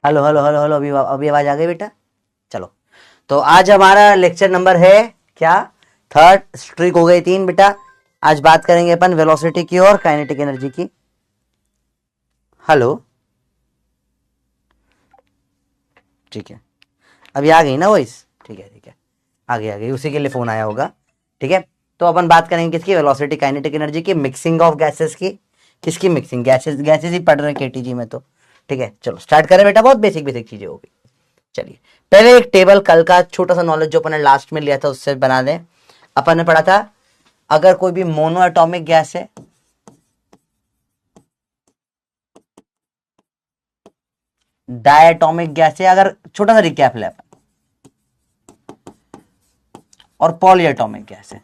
Hello hello hello hello, अभी आवाज आ गई बेटा। चलो, तो आज हमारा लेक्चर नंबर है क्या, थर्ड। स्ट्रिक हो गई 3 बेटा। आज बात करेंगे अपन वेलोसिटी की और काइनेटिक एनर्जी की। हेलो, ठीक है, अभी आ गई ना वॉइस? ठीक है ठीक है, आ गई, उसी के लिए फोन आया होगा। ठीक है, तो अपन बात करेंगे किसकी, वेलोसिटी काइनेटिक एनर्जी की, मिक्सिंग ऑफ गैसेस की। किसकी मिक्सिंग? गैसेस, गैसेस ही पढ़ रहे हैं केटीजी में तो। ठीक है, चलो स्टार्ट करें बेटा, बहुत बेसिक बेसिक चीजें होगी। चलिए, पहले एक टेबल कल का छोटा सा नॉलेज जो अपन ने लास्ट में लिया था उससे बना दें। अपन ने पढ़ा था, अगर कोई भी मोनो एटॉमिक गैस है, डायटोमिक गैस है, अगर छोटा सा रिकैप ले अपन, और पॉली एटॉमिक गैस है।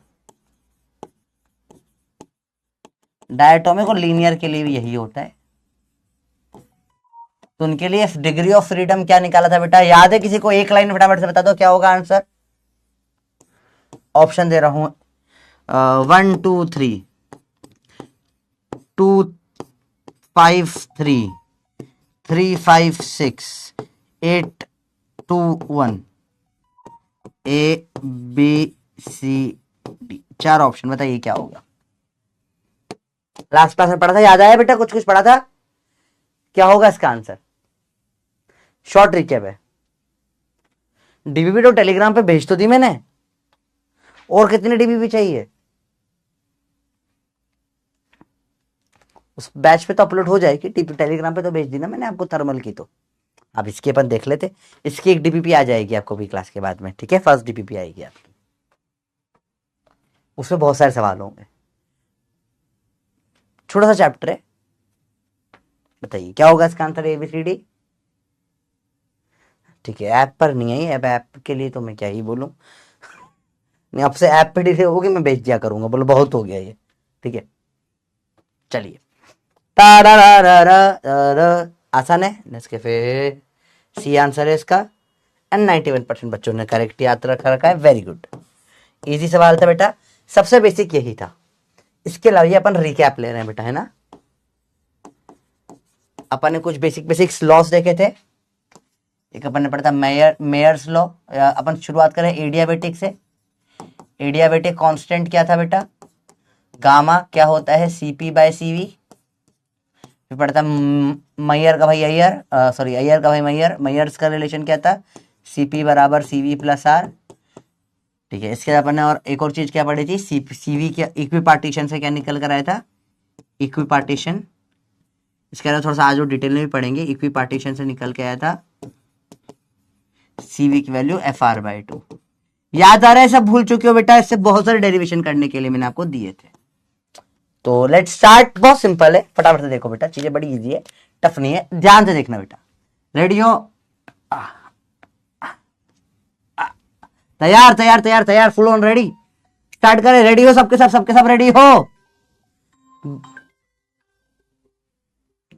डायटोमिक और लीनियर के लिए भी यही होता है। तो उनके लिए डिग्री ऑफ फ्रीडम क्या निकाला था बेटा, याद है किसी को? एक लाइन फटाफट से बता दो क्या होगा आंसर। ऑप्शन दे रहा हूं, 1 2 3, 2 5 3, 3 5 6, 8 2 1, A B C D. 4 option, बताइए क्या होगा। लास्ट क्लास में पढ़ा था, याद आया बेटा? कुछ कुछ पढ़ा था, क्या होगा इसका आंसर? शॉर्ट रिकैप है। डीबीबी तो टेलीग्राम पे भेज तो दी मैंने, और कितनी डीबीबी चाहिए? उस बैच पे तो अपलोड हो जाएगी, टेलीग्राम पे तो भेज दी ना मैंने आपको थर्मल की। तो अब इसकी अपन देख लेते, इसकी एक डीपीपी आ जाएगी आपको भी क्लास के बाद में। ठीक है, फर्स्ट डीपीपी आएगी आपकी, उसमें बहुत सारे सवाल होंगे, छोटा सा चैप्टर है। बताइए क्या होगा इसका आंसर, एबीसीडी। ठीक है, ऐप पर नहीं है, अब ऐप के लिए तो मैं क्या ही बोलूं। नहीं, आपसे ऐप पे डिले होगी, मैं भेज दिया करूंगा, बोलो बहुत हो गया ये। ठीक है, चलिए, आसान है नेस्कैफे, सी आंसर है इसका। एंड 91% बच्चों ने करेक्ट याद रखा है, वेरी गुड। इजी सवाल था बेटा, सबसे बेसिक यही था। इसके अलावा ये अपन रिकैप ले रहे हैं बेटा, है ना। अपन ने कुछ बेसिक बेसिक लॉस देखे थे। एक अपन ने पढ़ा था मेयर्स लॉ। अपन शुरुआत करें एडियाबेटिक से। एडियाबेटिक कांस्टेंट क्या था बेटा? गामा क्या होता है? CP by CV. फिर पढ़ा था मैयर का भाई अय्यर, सॉरी अय्यर का भाई मैयर, मैयर्स का रिलेशन क्या था? सीपी बराबर सीवी प्लस आर। ठीक है, इसके बाद अपन ने और एक और चीज क्या पढ़ी थी, सीवी क्या, इक्वी पार्टीशन से क्या निकल कर आया था? Equi partition. इसके अलावा थोड़ा सा आज वो डिटेल में भी पढ़ेंगे। इक्वी पार्टीशन से निकल के आया था सीवी की वैल्यू एफ आर बाई 2। याद आ रहा है? सब भूल चुके हो बेटा? इससे बहुत सारे डेरिवेशन करने के लिए मैंने आपको दिए थे। तो लेट्स स्टार्ट, बहुत सिंपल है, फटाफट से देखो बेटा, चीजें बड़ी इजी है, टफ नहीं है, ध्यान से देखना बेटा। रेडी हो? तैयार तैयार तैयार तैयार, फुल ऑन रेडी। स्टार्ट करें, रेडी हो सबके सब, सबके सब रेडी हो?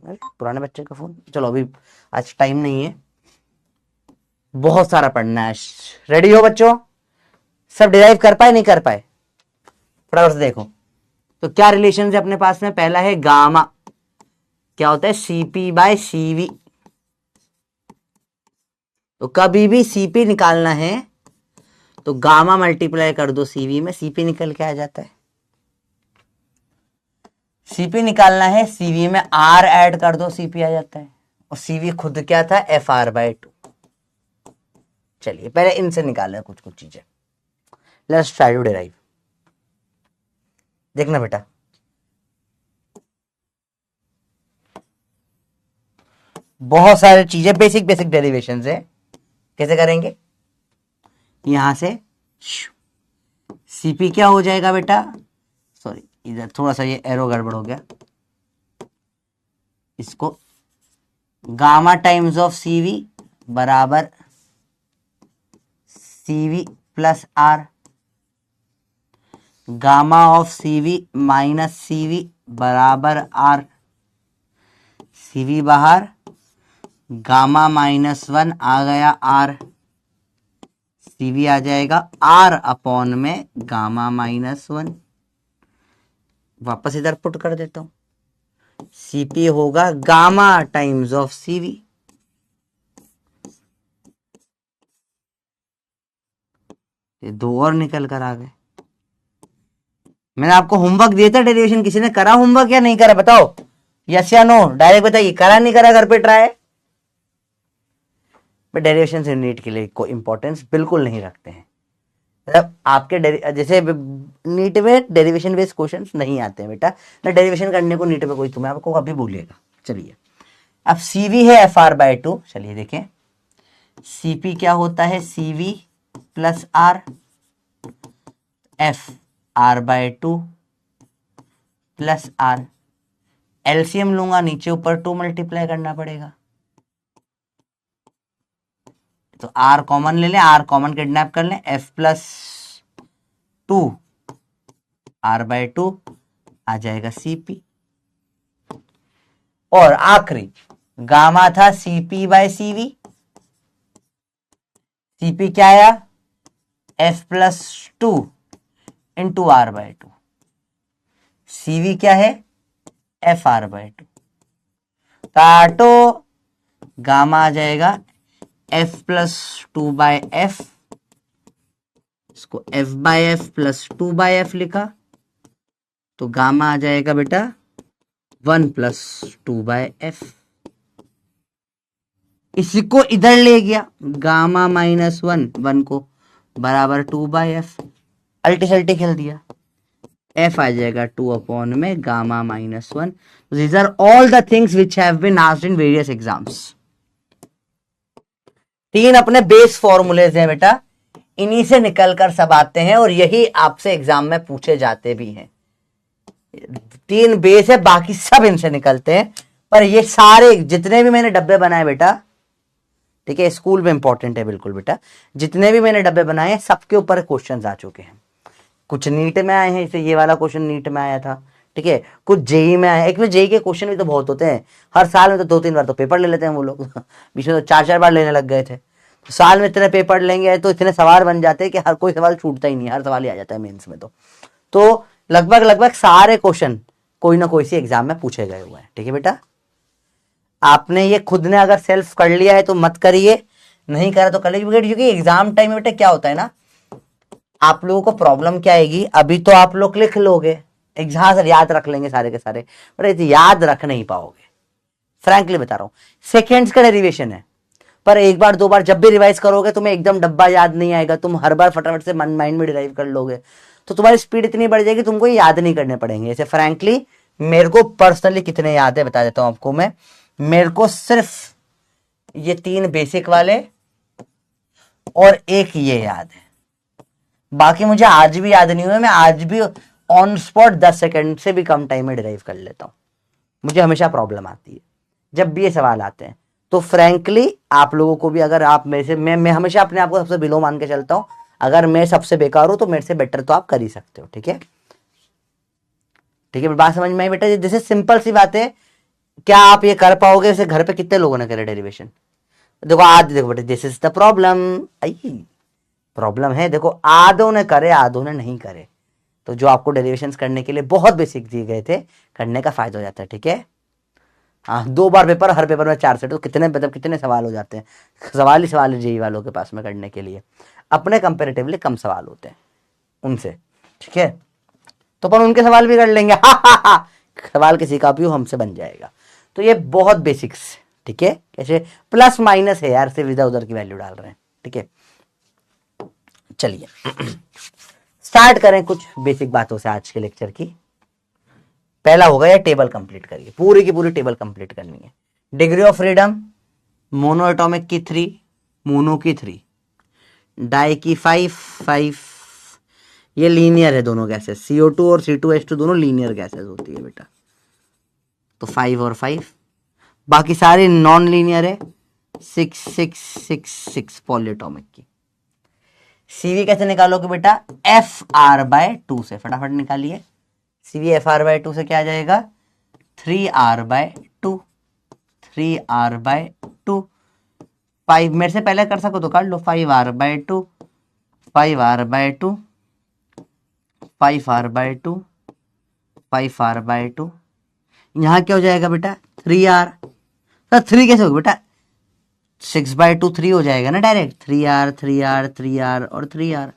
पुराने बच्चे का फोन, चलो अभी आज टाइम नहीं है, बहुत सारा पढ़ना है। रेडी हो बच्चों? सब डिराइव कर पाए नहीं कर पाए? फटाफट से देखो। तो क्या रिलेशन है अपने पास में? पहला है गामा, क्या होता है? CP by CV. तो कभी भी सीपी निकालना है तो गामा मल्टीप्लाई कर दो सीवी में, सीपी निकल के आ जाता है। सीपी निकालना है, सीवी में आर ऐड कर दो, सीपी आ जाता है। और सीवी खुद क्या था? F R by 2। चलिए पहले इनसे निकालें कुछ कुछ चीजें। Let's try to derive. देखना बेटा, बहुत सारी चीजें बेसिक बेसिक डेरिवेशन है। कैसे करेंगे? यहां से सीपी क्या हो जाएगा बेटा? सॉरी, इधर थोड़ा सा ये एरो गड़बड़ हो गया। इसको गामा टाइम्स ऑफ सीवी बराबर CV plus R, gamma of CV minus CV बराबर आर। सीवी बाहर, गामा -1 आ गया आर, सीवी आ जाएगा आर अपॉन में गामा -1। वापस इधर पुट कर देता हूं, सीपी होगा गामा टाइम्स ऑफ सीवी। ये दो और निकल कर आ गए। मैंने आपको होमवर्क दिया था डेरिवेशन, किसी ने करा होमवर्क या नहीं करा बताओ, यस या नो, डायरेक्ट बताइए, करा नहीं करा घर पे ट्राई। बट डेरिवेशन से नीट के लिए कोई इंपॉर्टेंस बिल्कुल नहीं रखते हैं, मतलब आपके जैसे नीट में डेरिवेशन बेस्ड क्वेश्चंस नहीं आते हैं बेटा, ना डेरिवेशन करने को नीट में कोई तुम्हें आपको कभी बोलेगा। चलिए अब सीवी है एफ आर बाय टू, चलिए देखें सीपी क्या होता है, CV plus R, F R by two plus R, LCM लूंगा नीचे ऊपर 2 मल्टीप्लाई करना पड़ेगा, तो आर कॉमन ले लें, आर कॉमन किडनैप कर लें, एफ प्लस 2 आर बाय 2 आ जाएगा सीपी, और आखिरी गामा था सीपी बाय सीवी, सीपी क्या आया F plus 2 into R by 2, CV क्या है एफ आर बाय 2, काटो गामा आ जाएगा एफ प्लस 2 बाय एफ, इसको F by F plus 2 by F लिखा, तो गामा आ जाएगा बेटा 1 प्लस 2 बाय एफ, इसी को इधर ले गया गामा माइनस 1 को बराबर 2 बाय एफ, अल्टी सल्टी खेल दिया, एफ आ जाएगा 2 अपॉन में gamma minus 1। These are all the things which have been asked in various exams. 3 अपने बेस फॉर्मूलेज हैं बेटा, इन्हीं से निकलकर सब आते हैं और यही आपसे एग्जाम में पूछे जाते भी हैं। 3 बेस है, बाकी सब इनसे निकलते हैं, पर ये सारे जितने भी मैंने डब्बे बनाए बेटा, ठीक है, स्कूल में इंपॉर्टेंट है बिल्कुल बेटा, जितने भी मैंने डब्बे बनाए हैं सबके ऊपर क्वेश्चंस आ चुके हैं, कुछ नीट में आए हैं, जैसे ये वाला क्वेश्चन नीट में आया था, ठीक है, कुछ जेई में आया है, एक में जेई के क्वेश्चन भी तो बहुत होते हैं, हर साल में तो 2-3 बार तो पेपर ले लेते हैं वो लोग बीच में तो 4-4 बार लेने लग गए थे, तो साल में इतने पेपर लेंगे तो इतने सवाल बन जाते हैं कि हर कोई सवाल छूटता ही नहीं, हर सवाल ही आ जाता है मेंस में, तो लगभग सारे क्वेश्चन कोई ना कोई सी एग्जाम में पूछे गए हुए हैं, ठीक है बेटा। आपने ये खुद ने अगर सेल्फ कर लिया है तो मत करिए, नहीं करा तो कर लीजिए, क्योंकि एग्जाम टाइम में बेटा क्या होता है ना, आप लोगों को प्रॉब्लम क्या आएगी, अभी तो आप लोग लिख लोगे, एग्जाम सर याद रख लेंगे सारे के सारे, बट याद रख नहीं पाओगे, फ्रैंकली बता रहा हूं, सेकेंड्स का डेरिवेशन है, पर एक बार 2 बार जब भी रिवाइज करोगे तुम्हें एकदम डब्बा याद नहीं आएगा, तुम हर बार फटाफट से माइंड में डिराइव कर लोगे, तो तुम्हारी स्पीड इतनी बढ़ जाएगी तुमको याद नहीं करने पड़ेंगे। जैसे फ्रैंकली मेरे को पर्सनली कितने याद है बता देता हूं आपको मैं, मेरे को सिर्फ ये 3 बेसिक वाले और एक ये याद है, बाकी मुझे आज भी याद नहीं हुआ, मैं आज भी ऑन स्पॉट 10 सेकंड से भी कम टाइम में डिराइव कर लेता हूं, मुझे हमेशा प्रॉब्लम आती है जब भी ये सवाल आते हैं। तो फ्रैंकली आप लोगों को भी, अगर आप मेरे से, मैं हमेशा अपने आप को सबसे बिलो मान के चलता हूं, अगर मैं सबसे बेकार हूं तो मेरे से बेटर तो आप कर ही सकते हो, ठीक है, ठीक है, बात समझ में आई बेटा। जैसे सिंपल सी बात है, क्या आप ये कर पाओगे, जैसे घर पे कितने लोगों ने करे डेरिवेशन, देखो आज देखो बेटा, this is the problem, I problem है, देखो आधों ने करे आधों ने नहीं करे, तो जो आपको डेरिवेशंस करने के लिए बहुत बेसिक दिए गए थे करने का फायदा हो जाता है, ठीक है। हाँ 2 बार पेपर, हर पेपर में 4 सेट, तो कितने मतलब कितने सवाल हो जाते हैं, सवाल ही सवाल जेई वालों के पास में करने के लिए, अपने कंपेरेटिवली कम सवाल होते हैं उनसे, ठीक है, तो अपन उनके सवाल भी कर लेंगे सवाल किसी का भी हो हमसे बन जाएगा। तो ये बहुत बेसिक्स, ठीक है, कैसे प्लस माइनस है यार, सिर्फ इधर उधर की वैल्यू डाल रहे हैं, ठीक है। चलिए स्टार्ट करें कुछ बेसिक बातों से आज के लेक्चर की। पहला होगा ये टेबल कंप्लीट करिए, पूरी की पूरी टेबल कंप्लीट करनी है। Degree of freedom, mono atomic की 3, मोनो की 3, डाई की 5, ये लीनियर है दोनों गैसेस, CO2 और C2H2 दोनों लीनियर गैसेस होती है बेटा, तो 5 और 5, बाकी सारे नॉन लीनियर है, 6 पॉलीएटॉमिक की। सीवी कैसे निकालोगे बेटा, FR/2 से, फटाफट निकालिए, सीवी FR/2 से क्या आ जाएगा, 3R/2, 3R/2, 5 मेरे से पहले कर सको तो कर लो, 5R/2, 5R/2, 5R/2, 5R/2, यहाँ क्या हो जाएगा बेटा 3R, तो 3 कैसे होगा बेटा, 6/2 3 हो जाएगा ना डायरेक्ट, 3R 3R 3R और 3R,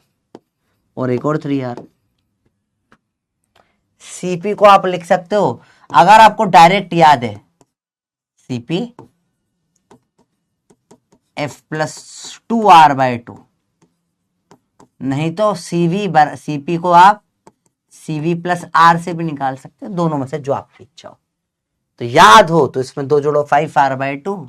और एक और 3R। Cp को आप लिख सकते हो, अगर आपको डायरेक्ट याद है, Cp F+2R/2, नहीं तो Cp को आप Cv+R से भी निकाल सकते हो, दोनों में से जो आपकी इच्छा हो। तो याद हो तो इसमें 2 जोड़ो 5R/2,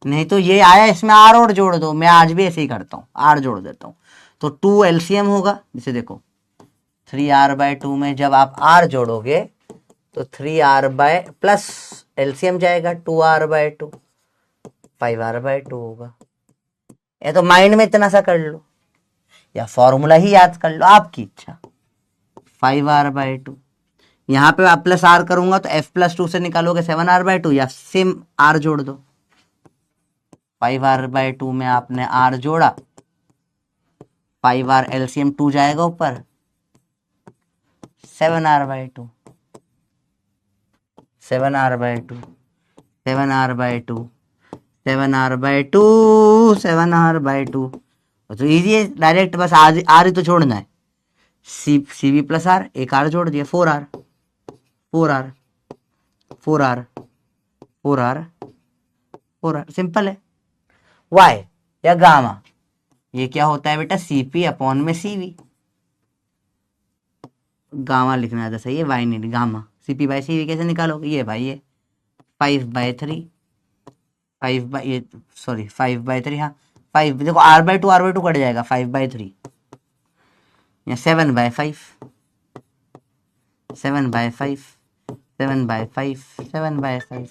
नहीं तो ये आया इसमें R और जोड़ दो, मैं आज भी ऐसे ही करता हूँ, R जोड़ देता हूँ। तो 2 LCM होगा, जिसे देखो 3R/2 में जब आप R जोड़ोगे तो 3R प्लस LCM जाएगा 2R/2, 5R/2 होगा। ये तो माइंड में इतना सा कर लो या फॉर्मूला ही याद कर लो, आपकी इच्छा। 5R/2, यहाँ पे आप प्लस R करूंगा तो F+2 से निकालोगे 7R/2, या सेम R जोड़ दो। 5R/2 में आपने R जोड़ा, 5R LCM 2 जाएगा ऊपर, 7R/2, 7R/2, 7R/2, 7R/2, 7R/2। तो इजी है, डायरेक्ट बस आर ही तो छोड़ना है। Cv+R, एक R जोड़ दिया, 4R, 4R, 4R, 4R, 4R, simple है। वाई या गामा, ये क्या होता है बेटा, Cp अपॉन में Cv। गामा लिखना है तो सही है, वाई नहीं, गामा। Cp/Cv कैसे निकालोगे, ये भाई ये 5/3, 5/3, हाँ 5, देखो R/2 कट जाएगा, 5/3 या 7/5, 7/5, 7/5, 7/5,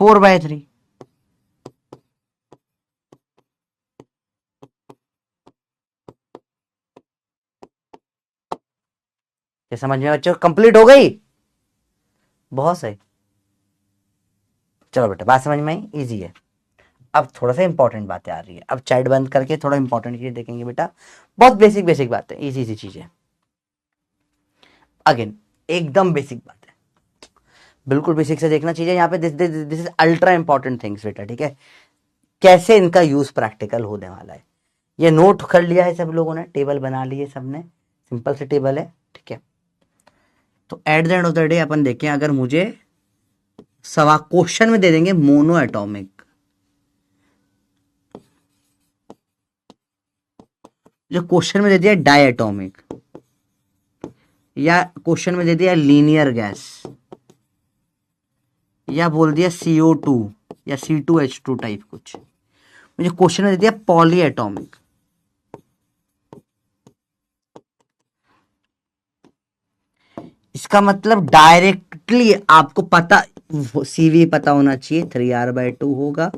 4/3। ये समझ में बच्चों कंप्लीट हो गई, बहुत सही। चलो बेटा, बात समझ में आई, इजी है। अब थोड़ा सा इंपॉर्टेंट बातें आ रही है, अब चैट बंद करके थोड़ा इंपॉर्टेंट चीजें देखेंगे बेटा, बहुत बेसिक बेसिक बातें, इजी इजी चीजें। अगेन एकदम बेसिक बात है, बिल्कुल बेसिक से देखना चाहिए यहाँ पे। This is ultra important things बेटा, ठीक है। कैसे इनका यूज प्रैक्टिकल होने वाला है, ये नोट कर लिया है सब लोगों ने, टेबल बना ली है सबने, सिंपल से टेबल है, ठीक है। तो at the end of the day अपन देखें, अगर मुझे सवा क्वेश्चन में दे देंगे मोनो एटॉमिक, जो क्वेश्चन में दे दिया डाई एटॉमिक, या क्वेश्चन में दे दिया लीनियर गैस, या बोल दिया CO2 या C2H2 टाइप कुछ, मुझे क्वेश्चन में दे दिया पॉली एटॉमिक, इसका मतलब डायरेक्टली आपको पता, Cv पता होना चाहिए 3R/2 होगा,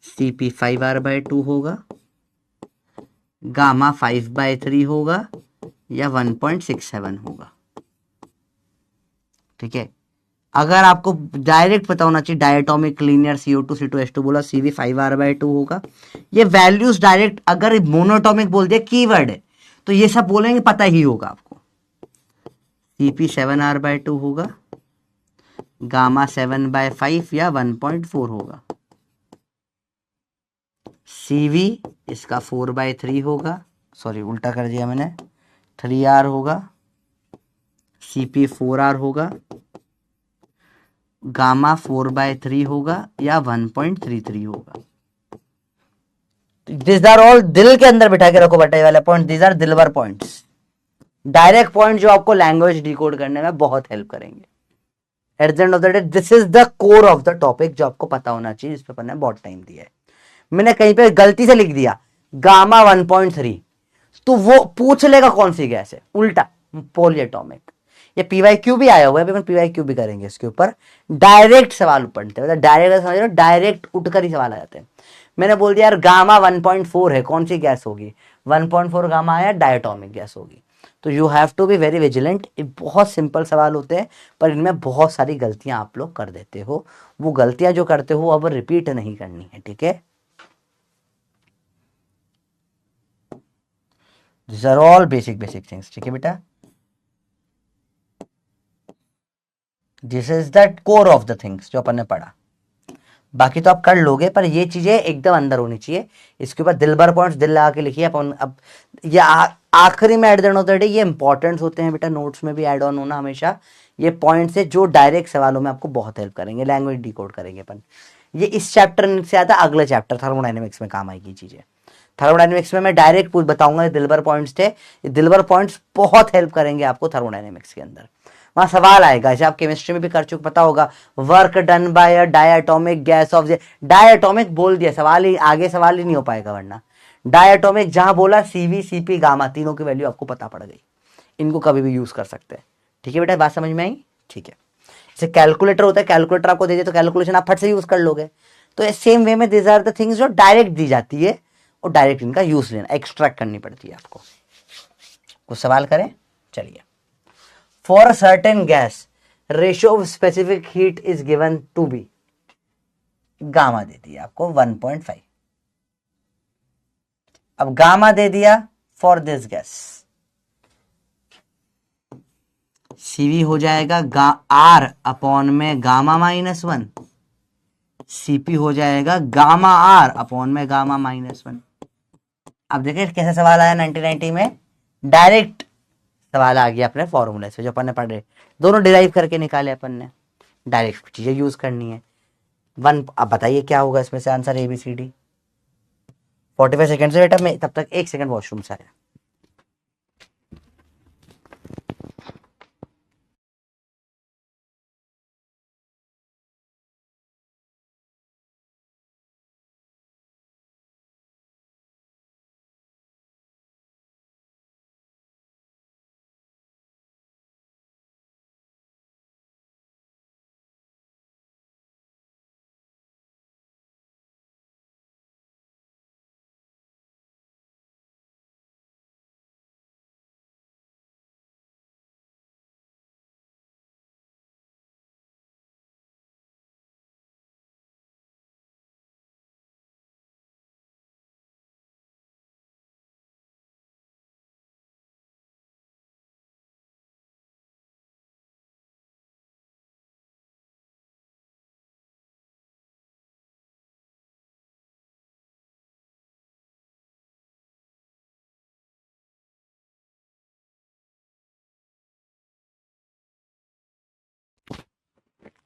Cp 5R/2 होगा, गामा 5/3 होगा, या 1.67 होगा, ठीक है। अगर आपको डायरेक्ट पता होना चाहिए डायटोमिक, लीनियर, CO2 C2H2 बोला, Cv 5R/2 होगा, ये वैल्यूज डायरेक्ट, अगर मोनोटॉमिक बोल दिया कीवर्ड है तो ये सब बोलेंगे, पता ही होगा आपको। Cp 7R/2 होगा, गामा 7/5 या 1.4 होगा, Cv इसका 4/3 होगा, सॉरी उल्टा कर दिया मैंने, 3R होगा, Cp 4R होगा, गामा 4/3 होगा, या 1.33 होगा। दिस आर ऑल दिल के अंदर बिठा के रखो बेटा, ये वाला point, this are Dilwar points, direct point जो आपको लैंग्वेज डिकोड करने में बहुत हेल्प करेंगे। Eight the end of the day this is the core of the topic, जो आपको पता होना चाहिए, जिस पे अपन ने बहुत टाइम दिया है। मैंने कहीं पे गलती से लिख दिया गामा 1.3, तो वो पूछ लेगा कौन सी गैस है, उल्टा पॉली एटॉमिक। ये PYQ भी आया हुआ है, अपन PYQ भी करेंगे इसके ऊपर, डायरेक्ट सवाल पढ़ते हैं, डायरेक्ट समझ रहे हो, डायरेक्ट उठकर ही सवाल आ जाते हैं। मैंने बोल दिया यार गामा 1.4 है, कौन सी गैस होगी, 1.4 गामा आया, डायटोमिक गैस होगी। तो you have to be very vigilant. बहुत सिंपल सवाल होते हैं, पर इनमें बहुत सारी गलतियां आप लोग कर देते हो, वो गलतियां जो करते हो अब रिपीट नहीं करनी है, ठीक है। These are all basic things, ठीक है बेटा। This is the core of the things जो अपन ने पढ़ा। बाकी तो आप कर लोगे, पर ये चीजें एकदम अंदर होनी चाहिए। इसके ऊपर दिल भर पॉइंट्स दिल लगा के लिखिए अपन। अब ये आखिरी में eight the end of the day ये इंपॉर्टेंट होते हैं बेटा, नोट्स में भी ऐड ऑन होना हमेशा। ये पॉइंट्स है जो डायरेक्ट सवालों में आपको बहुत हेल्प करेंगे, लैंग्वेज डिकोड करेंगे अपन। ये इस चैप्टर से ज्यादा अगले चैप्टर थर्मोडायनेमिक्स में काम आएगी चीजें। थर्मोडायनेमिक्स में मैं डायरेक्ट कुछ बताऊंगा, दिलबर पॉइंट्स थे, ये दिलबर पॉइंट्स बहुत हेल्प करेंगे आपको थर्मोडायनेमिक्स के अंदर। वहां सवाल आएगा, जैसे आप केमिस्ट्री में भी कर चुके, पता होगा, work done by a diatomic gas off, diatomic बोल दिया, सवाल ही आगे सवाल ही नहीं हो पाएगा, वरना डायटोमिक जहां बोला सीवी सीपी गामा तीनों की वैल्यू आपको पता पड़ गई, इनको कभी भी यूज कर सकते हैं। ठीक है बेटा, बात समझ में आई? ठीक है। जैसे कैलकुलेटर होता है, कैलकुलेटर आपको दे दे तो कैलकुलेशन आप फट से यूज कर लोगे। तो सेम वे में दिस आर द थिंग्स जो डायरेक्ट दी जाती है, और डायरेक्ट इनका यूज लेना, एक्सट्रैक्ट करनी पड़ती है आपको। कुछ सवाल करें? चलिए। For a certain gas ratio of specific heat is given to be, gamma दे दिया आपको 1.5। अब गामा दे दिया फॉर दिस गैस, सीवी हो जाएगा आर अपॉन में गामा -1, सीपी हो जाएगा गामा आर अपॉन में गामा -1। अब देखिए कैसे सवाल आया 1990 में, डायरेक्ट सवाल आ गया अपने फॉर्मूले से जो अपन ने पढ़े, दोनों डिराइव करके निकाले अपन ने, डायरेक्ट चीजें यूज करनी है। वन, अब बताइए क्या होगा इसमें से आंसर ABCD। 45 सेकंड से बेटा, मैं तब तक 1 सेकंड वॉशरूम से आया।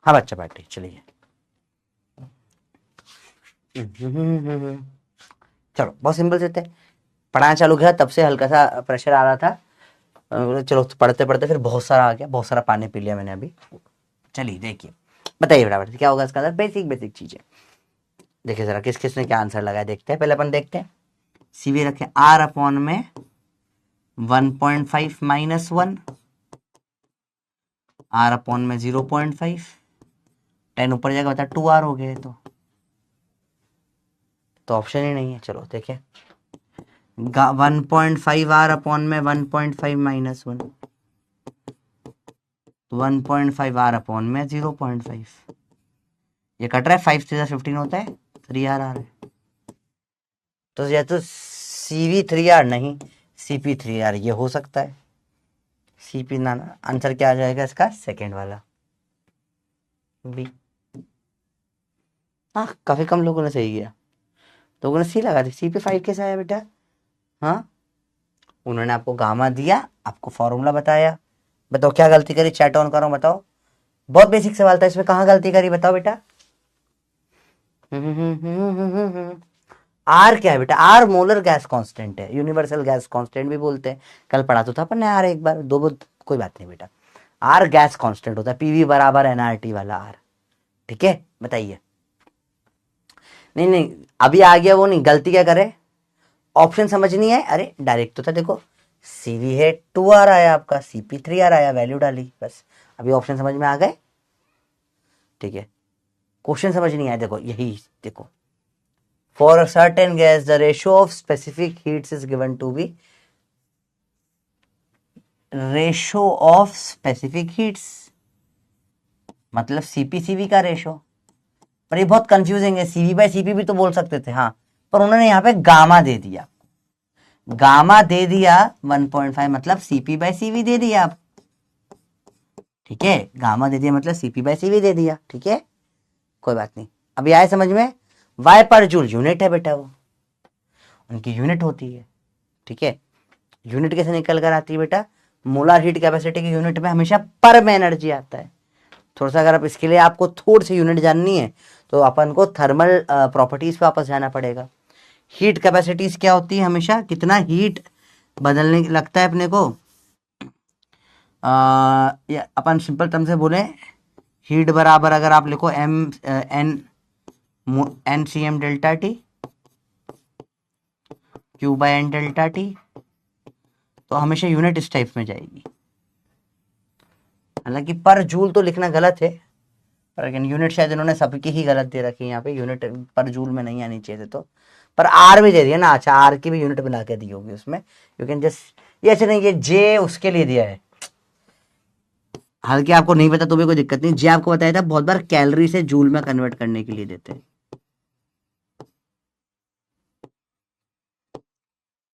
हाँ बच्चा पार्टी, चलिए। चलो बहुत सिंपल से थे, पढ़ाना चालू किया तब से हल्का सा प्रेशर आ रहा था, चलो पढ़ते पढ़ते फिर बहुत सारा आ गया, बहुत सारा पानी पी लिया मैंने अभी। चलिए देखिए, बताइए बराबर क्या होगा इसका आंसर, बेसिक बेसिक चीजें देखिए जरा, किस किस ने क्या आंसर लगाया देखते हैं। पहले अपन देखते हैं, सीवी रखें आर अपॉन में 1.5 -1, आर अपॉन में 0.5, 10 ऊपर जाएगा बता 2R हो गए, तो ऑप्शन ही नहीं है। चलो देखिए, 1.5R अपॉन में 1.5 -1, 1.5R अपॉन में 0.5, ये कट रहा है, 5 से 15 होता है, 3R आ रहा है, तो या तो CV3R नहीं CP3R ये हो सकता है। CP ना, आंसर क्या आ जाएगा इसका, सेकेंड वाला बी। हाँ काफी कम लोगों ने सही किया, लोगों ने सी लगा दी। CP5 कैसे आया बेटा? हाँ, उन्होंने आपको गामा दिया, आपको फॉर्मूला बताया, बताओ क्या गलती करी, चैट ऑन करो बताओ। बहुत बेसिक सवाल था, इसमें कहाँ गलती करी बताओ बेटा। आर क्या है बेटा? आर मोलर गैस कांस्टेंट है, यूनिवर्सल गैस कांस्टेंट भी बोलते हैं, कल पढ़ा तो था अपन ने आर एक बार दो, कोई बात नहीं बेटा। आर गैस कांस्टेंट होता है, PV बराबर NRT वाला आर। ठीक है, बताइए। नहीं नहीं, अभी आ गया वो नहीं, गलती क्या करे, ऑप्शन समझ नहीं है, अरे डायरेक्ट तो था, देखो CV है 2R आया आपका, CP3R आया, वैल्यू डाली बस। अभी ऑप्शन समझ में आ गए? ठीक है, क्वेश्चन समझ नहीं आया, देखो यही देखो, for a certain gas the ratio of specific heats is given to be, ratio of specific heats मतलब CP/CV का रेशो। पर ये बहुत कंफ्यूजिंग है, CV/CP भी तो बोल सकते थे, हाँ, पर उन्होंने यहाँ पे गामा दे दिया, गामा दे दिया 1.5 मतलब CP/CV दे दिया आप। ठीक है, गामा दे दिया मतलब CP/CV दे दिया, ठीक है, कोई बात नहीं। अभी आए समझ में? वाई पर जूल यूनिट है बेटा, वो उनकी यूनिट होती है, ठीक है। यूनिट कैसे निकल कर आती है बेटा? मोलार हीट कैपेसिटी की यूनिट में हमेशा पर में एनर्जी आता है। थोड़ा सा अगर आप इसके लिए आपको थोड़ी सी यूनिट जाननी है तो अपन को थर्मल प्रॉपर्टीज पे वापस जाना पड़ेगा। हीट कैपेसिटीज क्या होती है? हमेशा कितना हीट बदलने लगता है अपने को। या अपन सिंपल टर्म से बोले, हीट बराबर अगर आप लिखो N C M delta T Q by N delta T, तो हमेशा यूनिट इस टाइप में जाएगी। हालांकि पर जूल तो लिखना गलत है, पर लेकिन यूनिट शायद इन्होंने सबकी ही गलत दे रखी है यहाँ पे, यूनिट पर जूल में नहीं आनी चाहिए तो। पर आर भी दे दिया ना, अच्छा आर की भी यूनिट बना के दी होगी उसमें, यू कैन जस्ट, ये अच्छा नहीं, ये जे उसके लिए दिया है। हालांकि आपको नहीं पता तो भी कोई दिक्कत नहीं, जे आपको बताया था बहुत बार कैलोरी से जूल में कन्वर्ट करने के लिए देते हैं।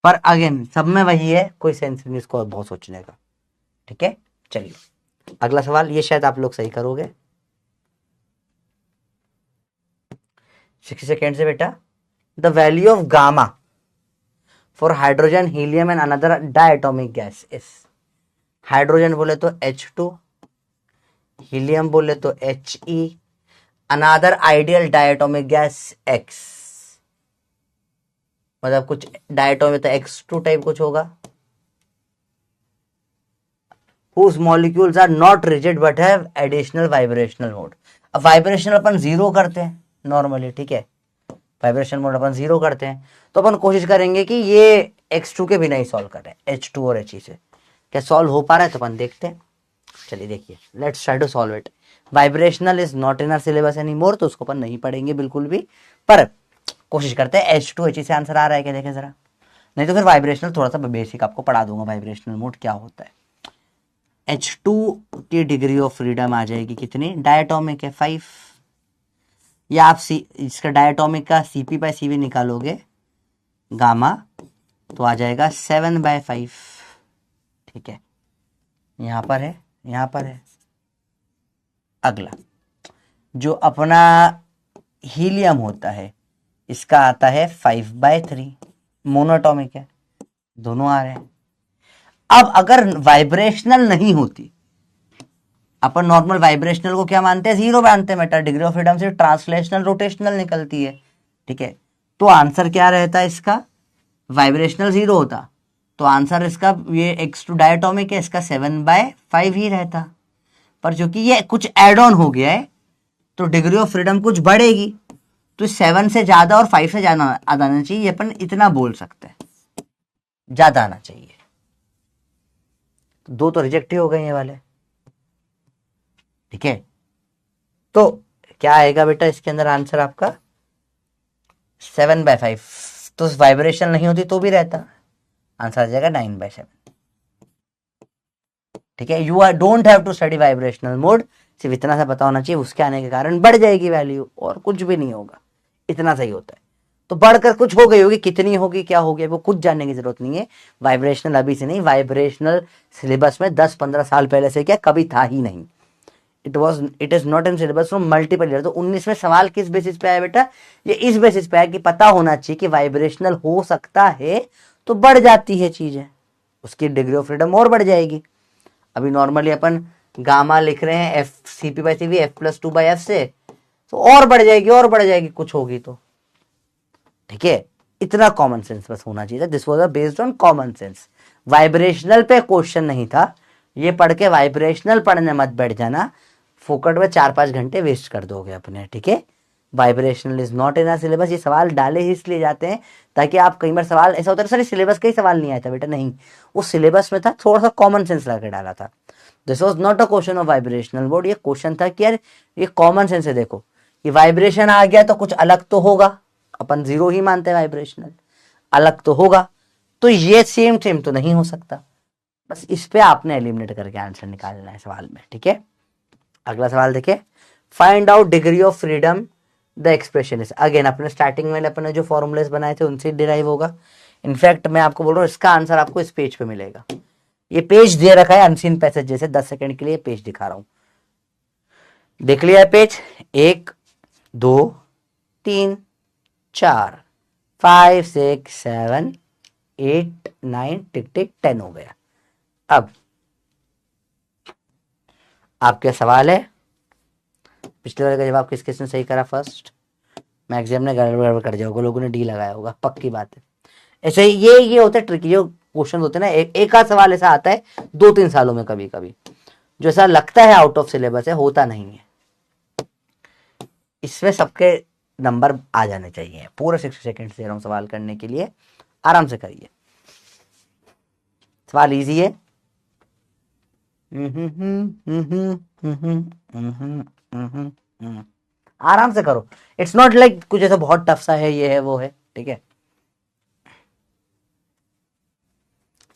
पर अगेन सब में वही है, कोई सेंस नहीं इसको बहुत सोचने का, ठीक है। चलिए अगला सवाल, ये शायद आप लोग सही करोगे। 60 सेकेंड से बेटा, the value of gamma for hydrogen helium and another diatomic gas is, hydrogen बोले तो H2, हीलियम बोले तो He, another ideal diatomic gas X, मतलब कुछ डायटोमिक तो X2 टाइप कुछ होगा, whose molecules are not rigid but have additional vibrational mode। अब वाइब्रेशनल अपन जीरो करते हैं नॉर्मली, ठीक है, वाइब्रेशन मोड अपन जीरो करते हैं, तो अपन कोशिश करेंगे कि ये X2 के बिना ही सॉल्व करें, H2 और He से। क्या सॉल्व हो पा रहा है? तो अपन देखते हैं। चलिए देखिए, let's try to solve it. Vibrational is not in our syllabus any more, तो उसको अपन नहीं पढ़ेंगे बिल्कुल भी, पर कोशिश करते हैं। H2 He से आंसर आ रहा है क्या, देखें जरा, नहीं तो फिर वाइब्रेशनल थोड़ा सा बेसिक आपको पढ़ा दूंगा, वाइब्रेशनल मोड क्या होता है। H2 की डिग्री ऑफ फ्रीडम आ जाएगी कितनी, डायटोमिक है 5, या आप इसका डायटोमिक का Cp/Cv निकालोगे गामा, तो आ जाएगा 7/5, ठीक है, यहां पर है, यहां पर है। अगला जो अपना हीलियम होता है, इसका आता है 5/3, मोनोटॉमिक है, दोनों आ रहे हैं। अब अगर वाइब्रेशनल नहीं होती, अपन नॉर्मल वाइब्रेशनल को क्या मानते हैं, जीरो मानते हैं बेटा, डिग्री ऑफ फ्रीडम से ट्रांसलेशनल रोटेशनल निकलती है, ठीक है। तो आंसर क्या रहता है इसका, वाइब्रेशनल जीरो होता तो आंसर इसका, ये X2 डायटोमिक है, इसका 7/5 ही रहता, पर क्योंकि ये कुछ एड ऑन हो गया है तो डिग्री ऑफ फ्रीडम कुछ बढ़ेगी, तो 7 से ज्यादा और 5 से ज्यादा आना चाहिए, ये अपन इतना बोल सकते हैं, ज्यादा आना चाहिए। दो तो रिजेक्ट ही हो गए ये वाले, ठीक है। तो क्या आएगा बेटा इसके अंदर आंसर आपका 7/5, तो वाइब्रेशन नहीं होती तो भी रहता, आंसर आ जाएगा 9/7, ठीक है। You are don't have to study vibrational mode, सिर्फ इतना सा पता होना चाहिए, उसके आने के कारण बढ़ जाएगी वैल्यू, और कुछ भी नहीं होगा, इतना सही होता है। तो बढ़कर कुछ हो गई होगी, कितनी होगी क्या होगी वो कुछ जानने की जरूरत नहीं है। वाइब्रेशनल अभी से नहीं, वाइब्रेशनल सिलेबस में 10-15 साल पहले से क्या कभी था ही नहीं, it is not in syllabus from multiple year. तो 19 में सवाल किस बेसिस पे आया बेटा, ये इस बेसिस पे आया कि पता होना चाहिए कि वाइब्रेशनल हो सकता है, तो बढ़ जाती है चीजें, उसकी डिग्री ऑफ फ्रीडम और बढ़ जाएगी। अभी नॉर्मली अपन गामा लिख रहे हैं Cp/Cv F+2/F से, तो और बढ़ जाएगी, और बढ़ जाएगी, कुछ होगी तो, ठीक है। इतना कॉमन सेंस बस होना चाहिए था, this was based on common sense, vibrational पे क्वेश्चन नहीं था। ये पढ़ के वाइब्रेशनल पढ़ने मत बैठ जाना, फोकट में 4-5 घंटे वेस्ट कर दोगे अपने, ठीक है। Vibrational is not in our syllabus, ये सवाल डाले ही इसलिए जाते हैं ताकि आप, कई बार सवाल ऐसा होता है सर सिलेबस का ही सवाल नहीं आया था बेटा, नहीं, वो सिलेबस में था, थोड़ा सा कॉमन सेंस लगा के डाला था। This was not a question of vibrational board, ये क्वेश्चन था कि यार ये कॉमन सेंस है, देखो कि वाइब्रेशन आ गया तो कुछ अलग तो होगा, अपन जीरो ही मानते हैं, वाइब्रेशनल अलग तो होगा, तो ये सेम सेम तो नहीं हो सकता, बस इस पे आपने एलिमिनेट करके आंसर निकालना है सवाल में, ठीक है। अगला सवाल देखिए, find out degree of freedom the expression is, again अपने स्टार्टिंग में अपने जो फॉर्मूलेस बनाए थे उनसे डिराइव होगा। इनफैक्ट मैं आपको बोल रहा हूँ इसका आंसर आपको इस पेज पे मिलेगा, ये पेज दे रखा है अनसीन पैसेज जैसे, 10 सेकंड के लिए पेज दिखा रहा हूं, देख लिया है पेज 1, 2, 3 4 5 6 7 8 9 टिक टिक 10 हो गया। अब आपके सवाल है, पिछले वाले का जवाब किस किसने सही करा फर्स्ट? मैक्सिमम ने गड़बड़ कर दिया होगा, लोगों ने डी लगाया होगा, पक्की बात है। ऐसे ही ये होता है ट्रिकी जो क्वेश्चन होते हैं ना, एक आध सवाल ऐसा आता है 2-3 सालों में कभी कभी, जो ऐसा लगता है आउट ऑफ सिलेबस है, होता नहीं है। इसमें सबके नंबर आ जाने चाहिए। पूरे 60 सेकंड दे रहा हूं सवाल करने के लिए, आराम से करिए, सवाल इजी है। आराम से करो, इट्स नॉट लाइक कुछ ऐसा बहुत टफ सा है, ये है वो है, ठीक है।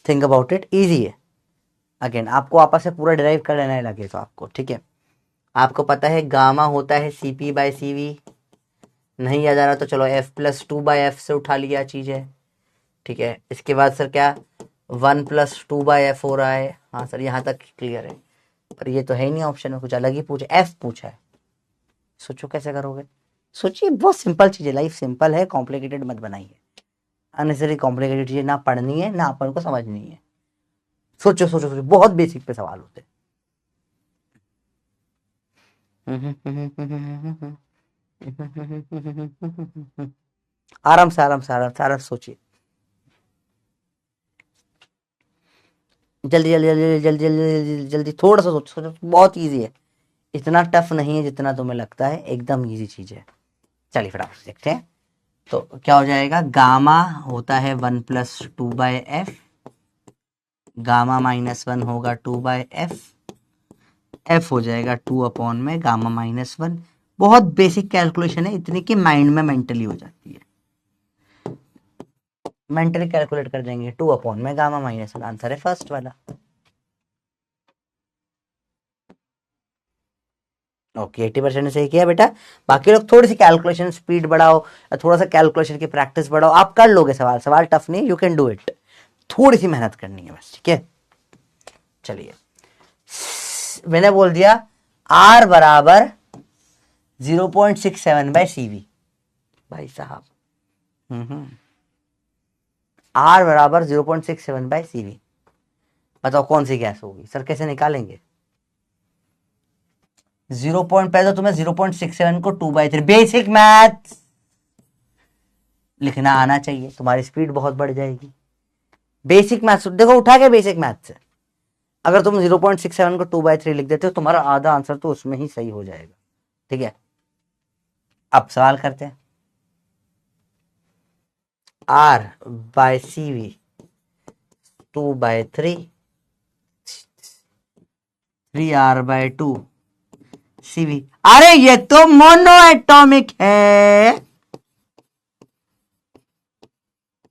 थिंक अबाउट इट, इजी है। अगेन आपको आपस से पूरा डिराइव कर लेना है लगे तो आपको, ठीक है। आपको पता है गामा होता है CP बाय CV, नहीं याद आ रहा तो चलो F+2/F से उठा लिया चीज है, ठीक है। इसके बाद सर क्या 1+2/F हो रहा है, हाँ सर यहाँ तक क्लियर है, पर ये तो है ही नहीं ऑप्शन में, कुछ अलग ही पूछे, F पूछा है। सोचो कैसे करोगे, सोचिए, बहुत सिंपल चीज है, लाइफ सिंपल है, कॉम्प्लिकेटेड मत बनाइए। अननेसेसरी कॉम्प्लिकेटेड चीजें ना पढ़नी है ना अपन को समझनी है। सोचो सोचो सोचो, बहुत बेसिक पे सवाल होते हैं। आराम से आराम से आराम से आराम से सोचिए, जल्दी जल्दी जल्दी जल्दी जल्दी जल्दी, थोड़ा सा सोचो सोचो, बहुत इजी है, इतना टफ नहीं है जितना तुम्हें लगता है, एकदम इजी चीज है। चलिए फटाफट से देखते हैं। तो क्या हो जाएगा, गामा होता है 1+2/F, गामा -1 होगा 2/F, F हो जाएगा 2 में गामा -1। बहुत बेसिक कैलकुलेशन है, इतनी कि माइंड में मेंटली हो जाती है, मेंटली कैलकुलेट कर देंगे। 2 में गामा -1, आंसर है फर्स्ट वाला। ओके 80% सही किया बेटा। बाकी लोग थोड़ी सी कैलकुलेशन स्पीड बढ़ाओ, या थोड़ा सा कैलकुलेशन की प्रैक्टिस बढ़ाओ, आप कर लोगे। सवाल सवाल टफ नहीं, यू कैन डू इट, थोड़ी सी मेहनत करनी है बस, ठीक है। चलिए मैंने बोल दिया R बराबर 0.67/CV, भाई साहब R बराबर 0.67/CV, बताओ कौन सी गैस होगी सर, कैसे निकालेंगे? 0 पहले तो तुम्हें 0.67 को 2/3, बेसिक मैथ लिखना आना चाहिए, तुम्हारी स्पीड बहुत बढ़ जाएगी। बेसिक मैथ देखो उठा के, बेसिक मैथ से अगर तुम 0.67 को 2/3 लिख देते हो, तुम्हारा आधा आंसर तो उसमें ही सही हो जाएगा, ठीक है। अब सवाल करते हैं, R/CV 2/3, 3R/2 CV। अरे ये तो मोनो एटॉमिक है,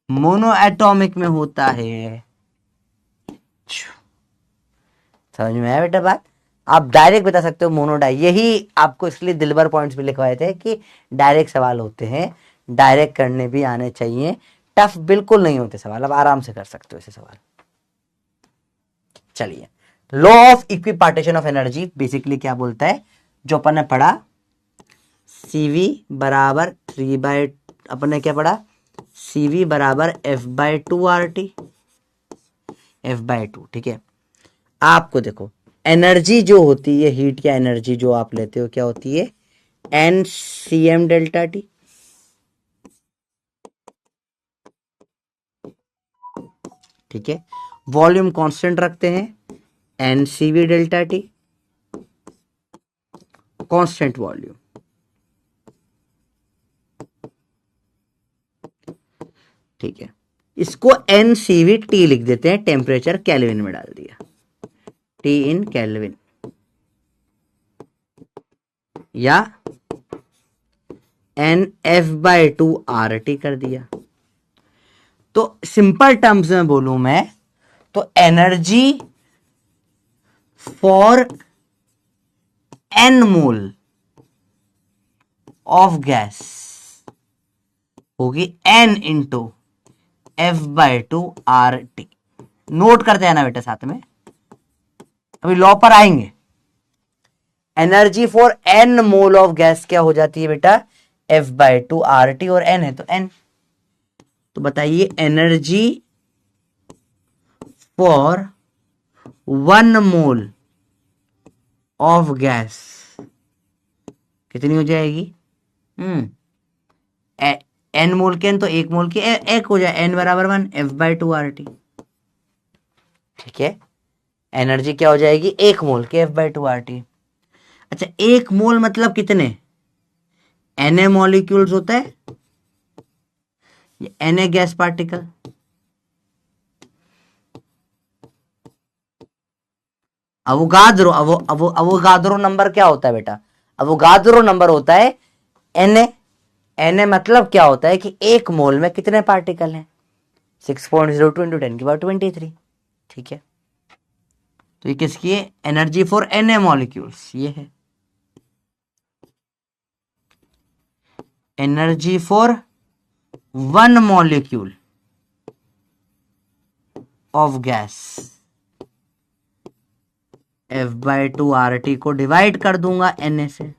मोनो एटॉमिक में होता है, समझ में आया बेटा बात? आप डायरेक्ट बता सकते हो मोनोडाई, यही आपको इसलिए दिलबर पॉइंट्स भी लिखवाए थे कि डायरेक्ट सवाल होते हैं, डायरेक्ट करने भी आने चाहिए, टफ बिल्कुल नहीं होते सवाल, आप आराम से कर सकते हो ऐसे सवाल। चलिए law of equipartition of energy basically क्या बोलता है, जो अपन ने पढ़ा CV बराबर 3/, अपन ने क्या पढ़ा, CV बराबर F/2RT, F/2, ठीक है। आपको देखो एनर्जी जो होती है, हीट या एनर्जी जो आप लेते हो, क्या होती है, NCM∆T, ठीक है। वॉल्यूम कांस्टेंट रखते हैं, NCV∆T, कांस्टेंट वॉल्यूम, ठीक है। इसको NCVT लिख देते हैं, टेम्परेचर केल्विन में डाल दिया, T इन केल्विन, या NF/2RT कर दिया। तो सिंपल टर्म्स में बोलूं मैं तो energy for N mole of gas होगी N इंटू F/2RT। नोट करते हैं ना बेटा साथ में, अभी लॉ पर आएंगे। Energy for N mole of gas क्या हो जाती है बेटा, F/2 RT और N है तो N। तो बताइए energy for 1 mole of gas कितनी हो जाएगी? N मोल के N तो 1 मोल की एक हो जाए, N बराबर 1 F/2 RT। ठीक है, एनर्जी क्या हो जाएगी? 1 मोल के F/2 RT। अच्छा 1 मोल मतलब कितने? Na मॉलिक्यूल्स होता है, Na gas particle. Avogadro Avogadro number क्या होता है बेटा? अवोगाद्रो नंबर होता है Na। Na मतलब क्या होता है कि 1 मोल में कितने पार्टिकल हैं? 6.02 इंटू 10⁻23। ठीक है, तो ये किसकी है? एनर्जी फॉर Na मॉलिक्यूल्स, ये है energy for 1 molecule of gas. F/2 RT को डिवाइड कर दूंगा Na से।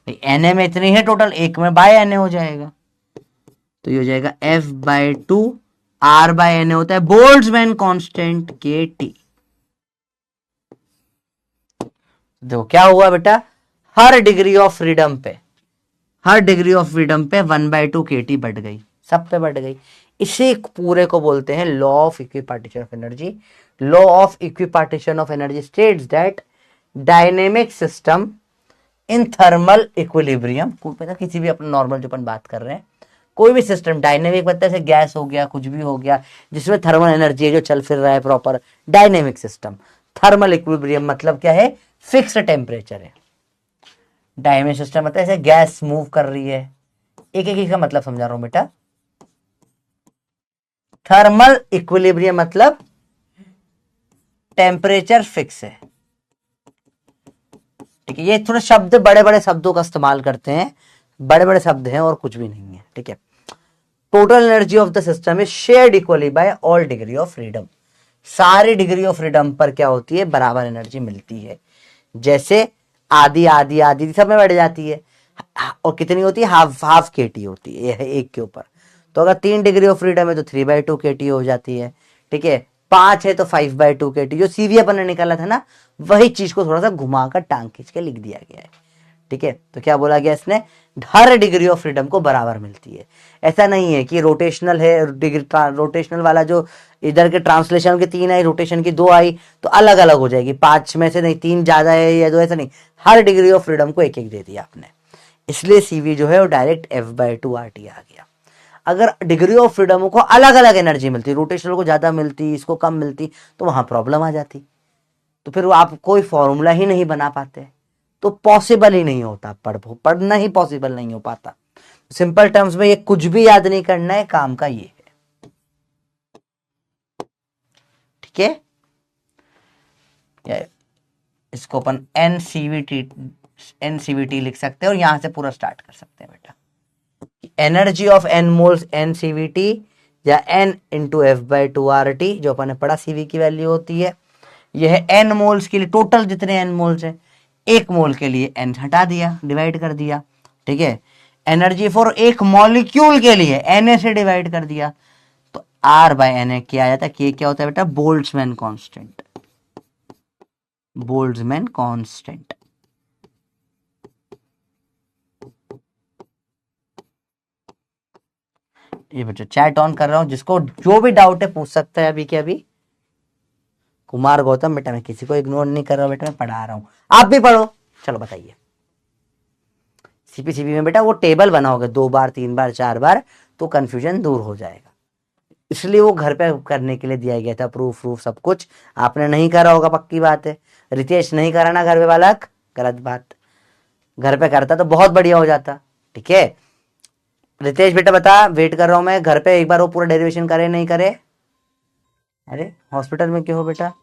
Na में इतनी है टोटल, एक में बाय Na हो जाएगा, तो ये हो जाएगा F/2 R/Na होता है बोल्ट्जमैन कांस्टेंट KT। देखो क्या हुआ बेटा, हर डिग्री ऑफ फ्रीडम पे 1/2 KT बढ़ गई, सब पे बढ़ गई। इसी पूरे को बोलते हैं law of equipartition of energy. Law of equipartition of energy states that dynamic system in thermal equilibrium, पता किसी भी अपन नॉर्मल जो अपन बात कर रहे हैं, कोई भी सिस्टम डायनेमिक मतलब जैसे गैस हो गया, कुछ भी हो गया जिसमें थर्मल एनर्जी है जो चल फिर रहा है proper, dynamic system. Thermal equilibrium मतलब क्या है? फिक्स्ड टेम्परेचर है। डायनेमिक सिस्टम मतलब ऐसे गैस मूव कर रही है। एक एक का मतलब समझा रहा हूं बेटा। थर्मल इक्विलिब्रियम मतलब टेम्परेचर फिक्स है। ठीक है, ये थोड़े शब्द बड़े बड़े शब्दों का इस्तेमाल करते हैं, बड़े बड़े शब्द हैं और कुछ भी नहीं है। ठीक है, total energy of the system is shared equally by all degree of freedom. सारी डिग्री ऑफ फ्रीडम पर क्या होती है? बराबर एनर्जी मिलती है। जैसे आधी आधी आधी सब में बढ़ जाती है, और कितनी होती है? हाफ हाफ KT होती है एक के ऊपर। तो अगर 3 डिग्री ऑफ फ्रीडम है तो 3/2 KT हो जाती है। ठीक है, 5 है तो 5/2 KT। जो सीवी अपन ने निकाला था ना, वही चीज को थोड़ा सा घुमाकर टांग खींच के लिख दिया गया है। ठीक है, तो क्या बोला गया इसने? हर डिग्री ऑफ फ्रीडम को बराबर मिलती है। ऐसा नहीं है कि रोटेशनल है, रोटेशनल वाला जो इधर के ट्रांसलेशन के 3 आई, रोटेशन की 2 आई, तो अलग अलग हो जाएगी। 5 में से नहीं 3 ज्यादा है या 2, ऐसा नहीं। हर डिग्री ऑफ फ्रीडम को एक एक दे दिया आपने, इसलिए सीवी जो है वो डायरेक्ट F/2 RT आ गया। अगर डिग्री ऑफ फ्रीडम को अलग अलग एनर्जी मिलती, रोटेशनल को ज्यादा मिलती, इसको कम मिलती, तो वहां प्रॉब्लम आ जाती। तो फिर आप कोई फॉर्मूला ही नहीं बना पाते, तो पॉसिबल ही नहीं होता, पढ़ना ही पॉसिबल नहीं हो पाता। सिंपल टर्म्स में ये कुछ भी याद नहीं करना है, काम का ये है। ठीक है, इसको अपन NCVT लिख सकते हैं और यहां से पूरा स्टार्ट कर सकते हैं बेटा। Energy of N moles NCVT या N इंटू F/2 RT, जो अपन ने पढ़ा सीवी की वैल्यू होती है। यह है N मोल्स के लिए, टोटल जितने N मोल्स है, 1 मोल के लिए N हटा दिया, डिवाइड कर दिया। ठीक है, एनर्जी फॉर 1 मॉलिक्यूल के लिए Na से डिवाइड कर दिया, तो R/Na क्या आ जाता है? K क्या होता है बेटा? Boltzmann constant. Boltzmann constant. ये बच्चा चैट ऑन कर रहा हूं, जिसको जो भी डाउट है पूछ सकता है अभी के अभी। कुमार गौतम बेटा, मैं किसी को इग्नोर नहीं कर रहा हूं बेटा, मैं पढ़ा रहा हूं, आप भी पढ़ो। चलो बताइए। सीपीसीबी में बेटा वो टेबल बना होगा 2 बार 3 बार 4 बार, तो कंफ्यूजन दूर हो जाएगा, इसलिए वो घर पे करने के लिए दिया गया था। प्रूफ प्रूफ सब कुछ आपने नहीं करा होगा, पक्की बात है। रितेश नहीं करा ना घर पे बालक, गलत बात। घर पे करता तो बहुत बढ़िया हो जाता। ठीक है, रितेश बेटा बता, वेट कर रहा हूं मैं। घर पे एक बार वो पूरा डेरिवेशन करे नहीं करे? अरे हॉस्पिटल में क्यों हो बेटा?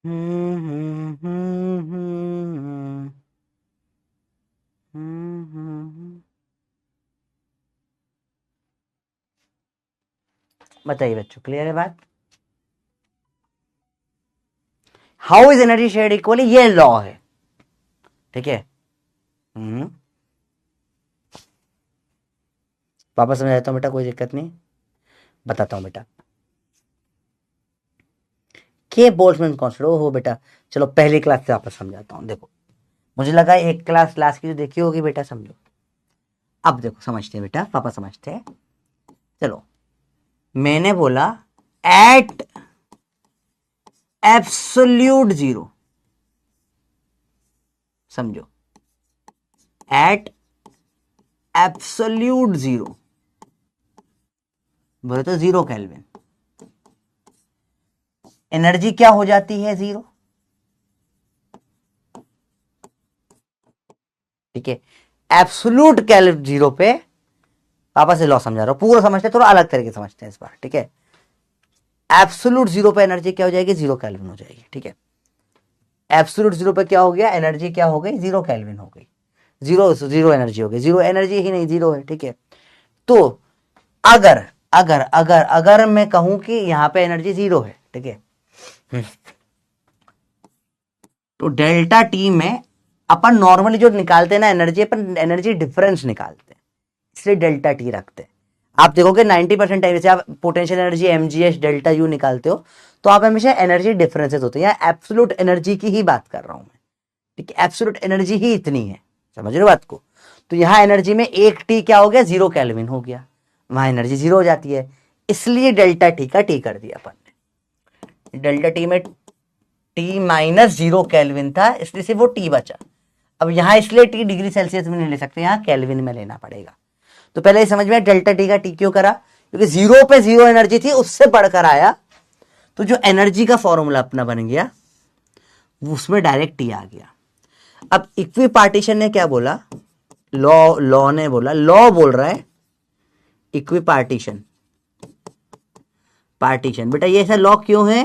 हम्म हम्म हम्म हम्म हम्म। बताइए बच्चों, क्लियर है बात? How is energy shared equally, ये लॉ है, ठीक है। वापस समझाता हूँ बेटा, कोई दिक्कत नहीं, बताता हूँ बेटा। के बोल्ट्जमैन कांस्टेंट, हो बेटा, चलो पहली क्लास से वापस समझाता हूँ। देखो, मुझे लगा एक क्लास की जो देखी होगी बेटा, समझो। अब देखो समझते हैं बेटा, पापा समझते हैं। चलो, मैंने बोला एट एब्सोल्यूट जीरो, समझो, एट एब्सोल्यूट जीरो, बोले तो 0 केल्विन, एनर्जी क्या हो जाती है? 0, ठीक है। एब्सोल्यूट केल्विन 0 पे, पापा से लॉ समझा रहा हूं, पूरा समझते हैं, थोड़ा अलग तरीके समझते हैं इस बार, ठीक है। एब्सोल्यूट 0 पे एनर्जी क्या हो जाएगी? 0 केल्विन हो जाएगी, ठीक है। एब्सोल्यूट 0 पे क्या हो गया? एनर्जी क्या हो गई? 0 केल्विन हो गई। 0 एनर्जी हो गई, 0 एनर्जी ही नहीं, 0 है, ठीक है। तो अगर अगर अगर अगर मैं कहूं कि यहां पे एनर्जी 0 है, ठीक है, तो डेल्टा टी में अपन नॉर्मली जो निकालते हैं ना एनर्जी, अपन एनर्जी डिफरेंस निकालते हैं, इसलिए डेल्टा टी रखते हैं। आप देखोगे 90% टाइम से आप potential energy mgh delta U निकालते हो, तो आप हमेशा एनर्जी डिफरेंसेस होते हैं। यहाँ एब्सोल्यूट एनर्जी की ही बात कर रहा हूं मैं, ठीक है। एब्सोल्यूट एनर्जी ही इतनी है, समझ रहे हो बात को? तो यहाँ एनर्जी में एक टी क्या हो गया? 0 केल्विन हो गया, वहां एनर्जी 0 हो जाती है, इसलिए डेल्टा टी का टी कर दिया अपन ने। डेल्टा टी में टी माइनस 0 केल्विन था, इसलिए से वो टी बचा। अब यहां इसलिए टी डिग्री सेल्सियस में नहीं ले सकते, यहां केल्विन में लेना पड़ेगा। तो पहले समझ में डेल्टा टी का टी क्यों करा, क्योंकि 0 पे 0 एनर्जी थी, उससे बढ़कर आया, तो जो एनर्जी का फॉर्मूला अपना बन गया, उसमें डायरेक्ट टी आ गया। अब इक्वी पार्टीशन ने क्या बोला? लॉ ने बोला, लॉ बोल रहा है इक्वी पार्टीशन, बेटा ये ऐसा लॉ क्यों है?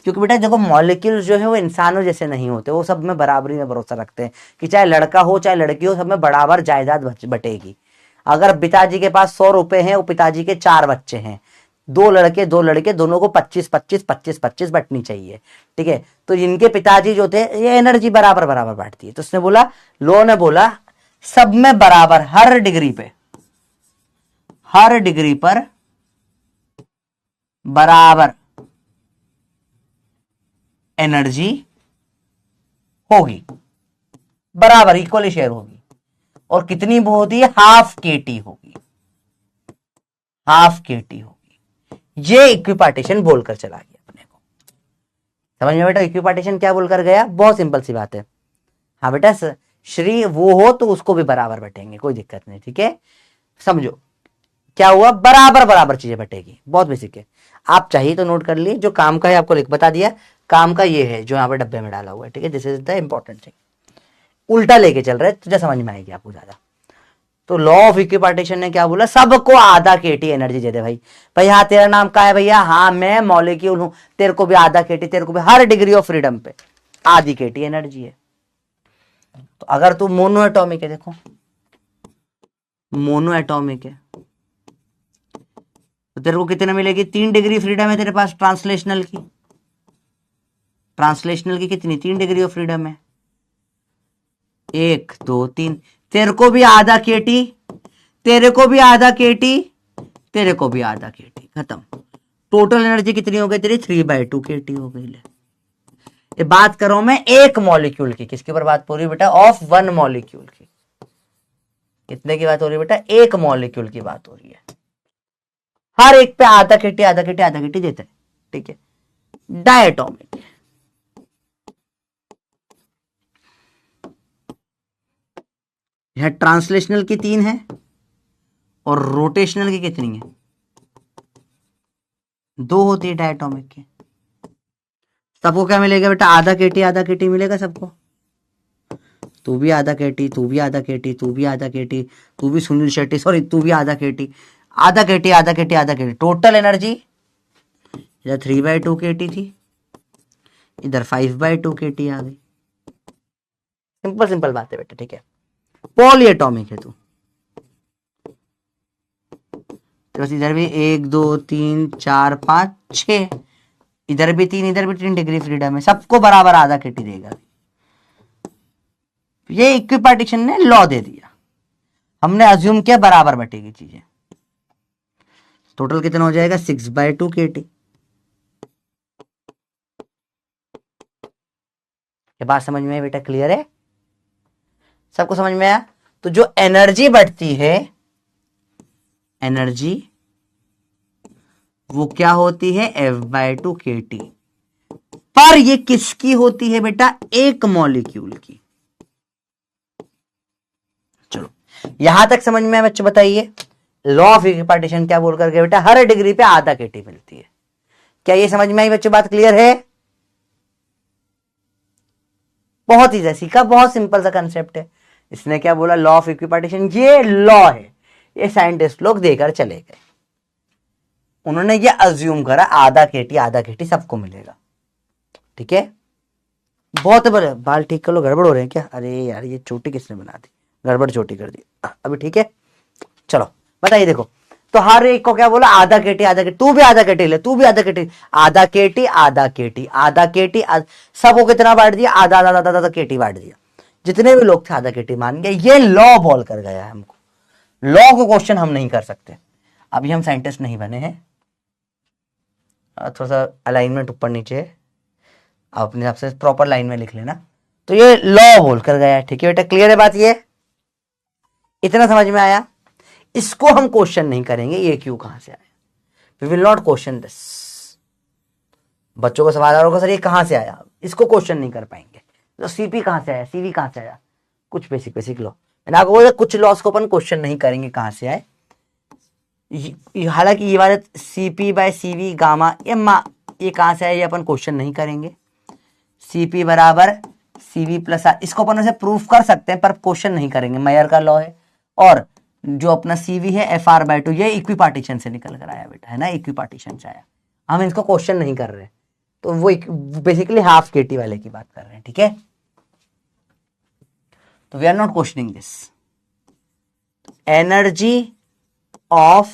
क्योंकि बेटा देखो, मॉलिक्यूल्स जो है वो इंसानों जैसे नहीं होते, वो सब में बराबरी में भरोसा रखते हैं कि चाहे लड़का हो चाहे लड़की हो, सब में बराबर जायदाद बटेगी। अगर पिताजी के पास 100 रुपए हैं, वो पिताजी के 4 बच्चे हैं, 2 लड़के दोनों को 25-25 बंटनी चाहिए, ठीक है। तो इनके पिताजी जो थे, ये एनर्जी बराबर बराबर बांटती है। तो उसने बोला, लॉ ने बोला, सब में बराबर, हर डिग्री पर बराबर एनर्जी होगी, बराबर इक्वली शेयर होगी, और कितनी वो होती है? हाफ केटी होगी, ये इक्विपार्टीशन बोलकर चला गया अपने को। समझ में बेटा इक्विपार्टीशन क्या बोलकर गया? बहुत सिंपल सी बात है। हाँ बेटा, श्री वो हो तो उसको भी बराबर बटेंगे, कोई दिक्कत नहीं, ठीक है। समझो क्या हुआ? बराबर बराबर चीजें बटेगी, बहुत बेसिक है। आप चाहिए तो नोट कर लिए, जो काम का है आपको लिख बता दिया, काम का ये है जो यहाँ पे डब्बे में डाला हुआ है, ठीक है। This is the important thing. उल्टा लेके चल रहे हैं, तुझे समझ में आएगी आपको ज्यादा। तो लॉ ऑफ इक्विपार्टीशन ने क्या बोला? सबको आधा केटी एनर्जी दे दे भाई। भाई हाँ, तेरा नाम क्या है भैया? हाँ मैं मॉलिक्यूल हूं, तेरे को भी आधा केटी, तेरे को भी, हर डिग्री ऑफ फ्रीडम पे आधी केटी एनर्जी है। तो अगर तू मोनो एटॉमिक है, देखो मोनो एटॉमिक है, तो तेरे को कितने मिलेगी? 3 डिग्री फ्रीडम है तेरे पास ट्रांसलेशनल की। कितनी? 3 डिग्री ऑफ फ्रीडम है, 1 2 3। तेरे को भी आधा केटी, तेरे को भी आधा केटी, तेरे को भी आधा केटी, खत्म। टोटल एनर्जी कितनी हो गई तेरी? 3/2 केटी हो गई। ले, ये बात कर रहा हूं मैं एक मॉलिक्यूल की। किसके ऊपर बात हो रही है बेटा? ऑफ वन मॉलिक्यूल की। कितने की बात हो रही है बेटा? एक मॉलिक्यूल की बात हो रही है। हर एक पे आधा केटी आधा केटी आधा केटी देते हैं, ठीक है। डायटोमिक, यह ट्रांसलेशनल की 3 है, और रोटेशनल की कितनी है? 2 होती है डायटोमिक की। सबको क्या मिलेगा बेटा? आधा केटी मिलेगा सबको। तू भी आधा केटी, तू भी आधा केटी, तू भी आधा केटी, तू भी सुनील शेट्टी, सॉरी तू भी आधा केटी, आधा केटी आधा केटी आधा केटी। टोटल एनर्जी इधर 3/2 केटी थी, इधर 5/2 केटी आ गई। सिंपल सिंपल बात है बेटा, ठीक है। पॉली एटॉमिक है तू, तो बस इधर भी 1 2 3 4 5 6, इधर भी 3 इधर भी 3 डिग्री फ्रीडम है, सबको बराबर आधा केटी देगा। ये इक्विपार्टीशन ने लॉ दे दिया, हमने अज्यूम किया बराबर बटेगी चीजें। टोटल कितना हो जाएगा 6/2 KT। ये बात समझ में है बेटा, क्लियर है, सबको समझ में आया। तो जो एनर्जी बढ़ती है, एनर्जी वो क्या होती है F/2 KT, पर ये किसकी होती है बेटा, एक मॉलिक्यूल की। चलो यहां तक समझ में है बच्चों, बताइए लॉ ऑफ इक्विपार्टीशन क्या बोल करके बेटा, हर डिग्री पे आधा केटी मिलती है। क्या ये समझ में आई बच्चों, बात क्लियर है? बहुत ही सीखा, बहुत सिंपल सा कंसेप्ट है। इसने क्या बोला, लॉ ऑफ इक्विपार्टीशन, ये लॉ है, ये साइंटिस्ट लोग देकर चले गए। उन्होंने ये अज्यूम करा आधा केटी सबको मिलेगा। ठीक है, बहुत बड़े बाल ठीक कर लो, गड़बड़ हो रहे हैं क्या? अरे यार ये चोटी किसने बना दी, गड़बड़ चोटी कर दी। अभी ठीक है, चलो बताइए। देखो तो हर एक को क्या बोला, आधा केटी, तू भी आधा केटी ले, तू भी आधा केटी, आधा केटी आधा केटी आधा केटी, सबको कितना बांट दिया, आधा आधा आधा आधा केटी बांट दिया। जितने भी लोग थे आधा केटी मान गए। ये लॉ बोल कर गया है हमको, लॉ को क्वेश्चन हम नहीं कर सकते, अभी हम साइंटिस्ट नहीं बने हैं। थोड़ा सा अलाइनमेंट ऊपर नीचे है, आप अपने हिसाब से प्रॉपर लाइन में लिख लेना। तो ये लॉ बोल कर गया है। ठीक है बेटा, क्लियर है बात, ये इतना समझ में आया। इसको हम क्वेश्चन नहीं करेंगे, ये क्यों कहां से आया, we will not question this. बच्चों को सवाल आ रहा होगा सर ये कहां से आया, इसको क्वेश्चन नहीं कर पाएंगे। तो सीपी कहां से आया, सीवी कहां से आया, कुछ बेसिक लॉ, मैंने आपको बोला कुछ लॉस को अपन क्वेश्चन नहीं करेंगे कहां से आए। हालांकि ये वाले CP/CV गामा ये कहां से आए, ये अपन क्वेश्चन नहीं करेंगे। CP बराबर CV+R, इसको अपन उसे प्रूफ कर सकते हैं पर क्वेश्चन नहीं करेंगे, मेयर का लॉ है। और जो अपना CV है FR/2, ये इक्विपार्टीशन से निकल कर आया बेटा, है ना, इक्विपार्टीशन से आया, हम इसको क्वेश्चन नहीं कर रहे। तो वो बेसिकली हाफ केटी वाले की बात कर रहे हैं। ठीक है, तो we are not questioning this. Energy of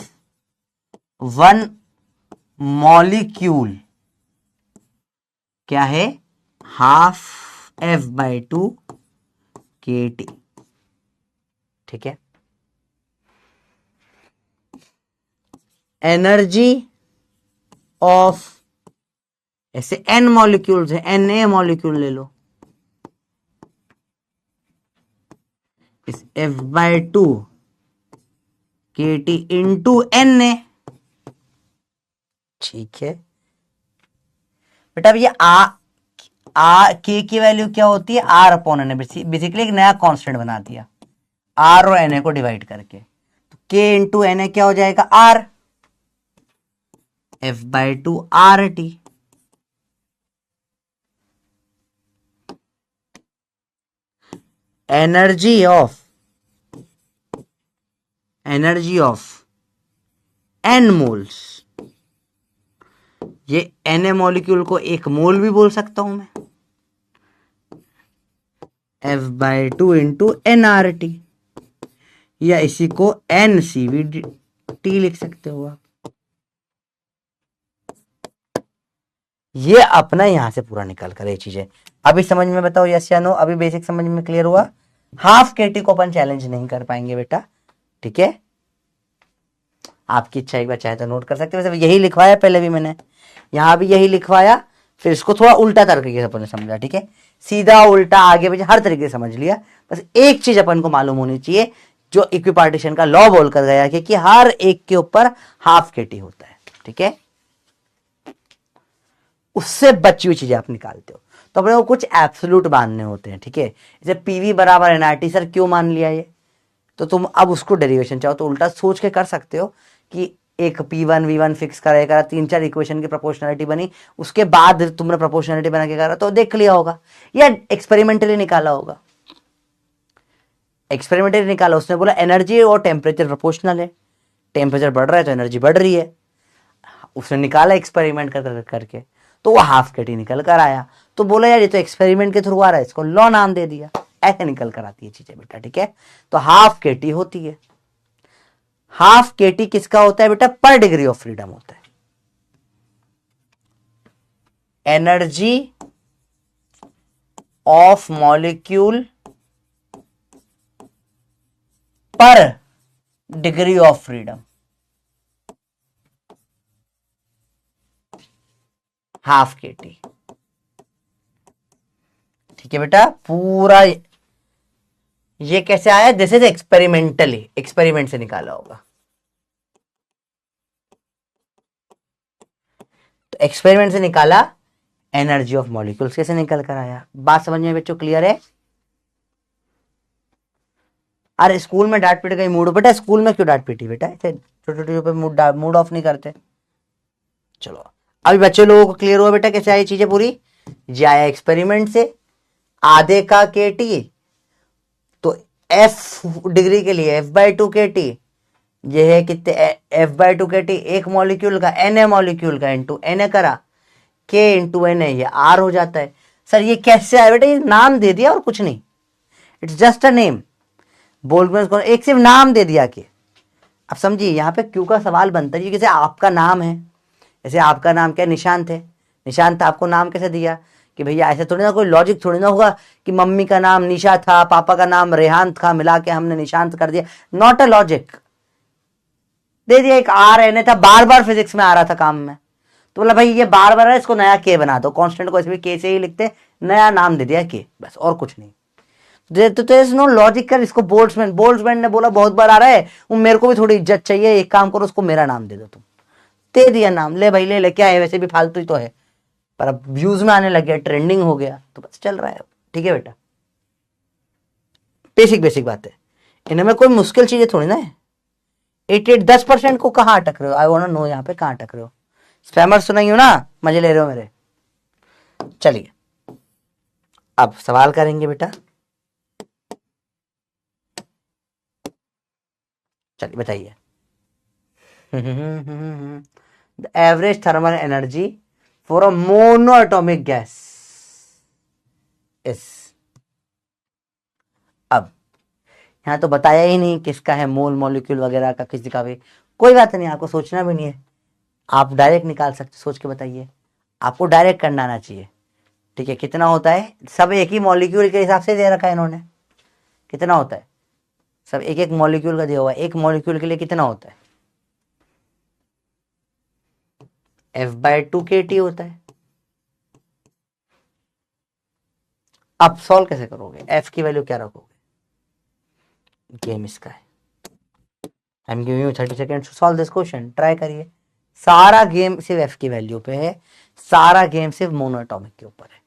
one molecule क्या है, हाफ F/2 KT। ठीक है, एनर्जी ऑफ ऐसे n मॉलिक्यूल्स है, Na मॉलिक्यूल ले लो, इस F/2 KT इंटू Na। ठीक है बेटा, अब ये के की वैल्यू क्या होती है, R/N, बेसिकली एक नया कांस्टेंट बना दिया, R और Na को डिवाइड करके। तो K इंटू Na क्या हो जाएगा, R, F/2 RT। Energy of n moles, ये Na मॉलिक्यूल को एक मोल भी बोल सकता हूं मैं, F/2 इंटू nRT, या इसी को NCVT लिख सकते हो आप। ये अपना यहां से पूरा निकल कर ये चीजें अभी समझ में, बताओ यस या नो, अभी बेसिक समझ में क्लियर हुआ। हाफ केटी को अपन चैलेंज नहीं कर पाएंगे बेटा। ठीक है, आपकी इच्छा, एक बार चाहे तो नोट कर सकते हैं, वैसे यही लिखवाया पहले भी मैंने, यहां भी यही लिखवाया, फिर इसको थोड़ा उल्टा तरीके से अपन ने समझा। ठीक है, सीधा उल्टा आगे पीछे हर तरीके से समझ लिया। बस एक चीज अपन को मालूम होनी चाहिए, जो इक्विपार्टीशन का लॉ बोल कर गया कि हर एक के ऊपर हाफ केटी होता है। ठीक है, उससे बची हुई चीजें आप निकालते हो, तो अपने को कुछ एब्सोल्यूट मानने होते हैं। ठीक है, जैसे PV बराबर nRT, सर क्यों मान लिया ये, तो तुम अब उसको डेरिवेशन चाहो तो उल्टा सोच के कर सकते हो कि एक P1 V1 फिक्स करेगा, 3-4 इक्वेशन की प्रोपोर्शनलिटी बनी, उसके बाद तुमने प्रोपोर्शनलिटी बना के करा तो देख लिया होगा, या एक्सपेरिमेंटली निकाला होगा। एक्सपेरिमेंटली निकाला, उसने बोला एनर्जी और टेम्परेचर प्रोपोर्शनल है, टेम्परेचर बढ़ रहा है तो एनर्जी बढ़ रही है, उसने निकाला एक्सपेरिमेंट करके, तो वो हाफ केटी निकल कर आया। तो बोला यार ये तो एक्सपेरिमेंट के थ्रू आ रहा है, इसको लॉ नाम दे दिया। ऐसे निकल कर आती है चीजें बेटा। ठीक है, तो हाफ केटी होती है, हाफ केटी किसका होता है बेटा? पर डिग्री ऑफ फ्रीडम होता है। एनर्जी ऑफ मॉलिक्यूल पर डिग्री ऑफ फ्रीडम, हाफ केटी। ठीक है बेटा, पूरा ये कैसे आया? दिस इज एक्सपेरिमेंटली, एक्सपेरिमेंट से निकाला होगा। तो एक्सपेरिमेंट से निकाला, एनर्जी ऑफ मॉलिक्यूल्स कैसे निकल कर आया। बात समझ में बच्चों क्लियर है? अरे स्कूल में डांट पीट गई मूड, बेटा स्कूल में क्यों डांट पीटी बेटा? ऐसे छोटे छोटे पे मूड ऑफ नहीं करते। चलो अभी बच्चे लोगों को क्लियर हुआ बेटा कैसे आई चीजें पूरी? ये आया एक्सपेरिमेंट से, आधे का केटी, तो एफ डिग्री के लिए F/2 केटी, ये है कितने? F/2 केटी एक मॉलिक्यूल का, Na मॉलिक्यूल का इंटू Na करा, K इंटू Na, ये R हो जाता है। सर ये कैसे आया बेटा? ये नाम दे दिया और कुछ नहीं, it's just a name. Boltzmann एक सिर्फ नाम दे दिया कि। अब समझिए यहाँ पे क्यों का सवाल बनता है, जैसे आपका नाम है, जैसे आपका नाम क्या? निशांत है। निशांत आपको नाम कैसे दिया? कि भैया ऐसे थोड़ी ना, कोई लॉजिक थोड़ी ना होगा कि मम्मी का नाम निशा था, पापा का नाम रेहान था, मिला के हमने निशांत कर दिया। Not a logic. दे दिया एक R Na था, बार बार फिजिक्स में आ रहा था काम में, तो बोला भाई ये बार बार है, इसको नया के बना दो, कांस्टेंट को ऐसे भी के से ही लिखते, नया नाम दे दिया के, बस और कुछ नहीं। तो नो लॉजिक कर। इसको बोल्ट्जमैन ने बोला बहुत बार आ रहा है, वो मेरे को भी थोड़ी इज्जत चाहिए, एक काम करो उसको मेरा नाम दे दो तुम। दे दिया नाम, ले भाई ले, क्या है वैसे भी फालतू ही तो है, पर अब व्यूज में आने लग गया, ट्रेंडिंग हो गया, तो बस चल रहा है। ठीक है बेटा, बेसिक बेसिक बात है, इनमें कोई मुश्किल चीजें थोड़ी ना है। 10% को कहाँ अटक रहे हो? आई वांट नो यहाँ पे कहाँ अटक रहे हो? स्पैमर सुनाई हो ना, मजे ले रहे हो मेरे। चलिए अब सवाल करेंगे बेटा। चलिए बताइए। The average thermal energy for a mono atomic gas is. अब यहां तो बताया ही नहीं किसका है, मोल मॉलिक्यूल वगैरह का किसी का भी, कोई बात नहीं, आपको सोचना भी नहीं है, आप डायरेक्ट निकाल सकते, सोच के बताइए, आपको डायरेक्ट करना आना चाहिए। ठीक है, कितना होता है? सब एक ही मॉलिक्यूल के हिसाब से दे रखा है इन्होंने, कितना होता है? सब एक एक मॉलिक्यूल का दिया हुआ है, एक मॉलिक्यूल के लिए कितना होता है? F/2 kT होता है। अब सॉल्व कैसे करोगे? F की वैल्यू क्या रखोगे? गेम इसका है, I am giving you 30 seconds to solve this question, try करिए। सारा गेम सिर्फ F की वैल्यू पे है, सारा गेम सिर्फ मोनोएटॉमिक के ऊपर है।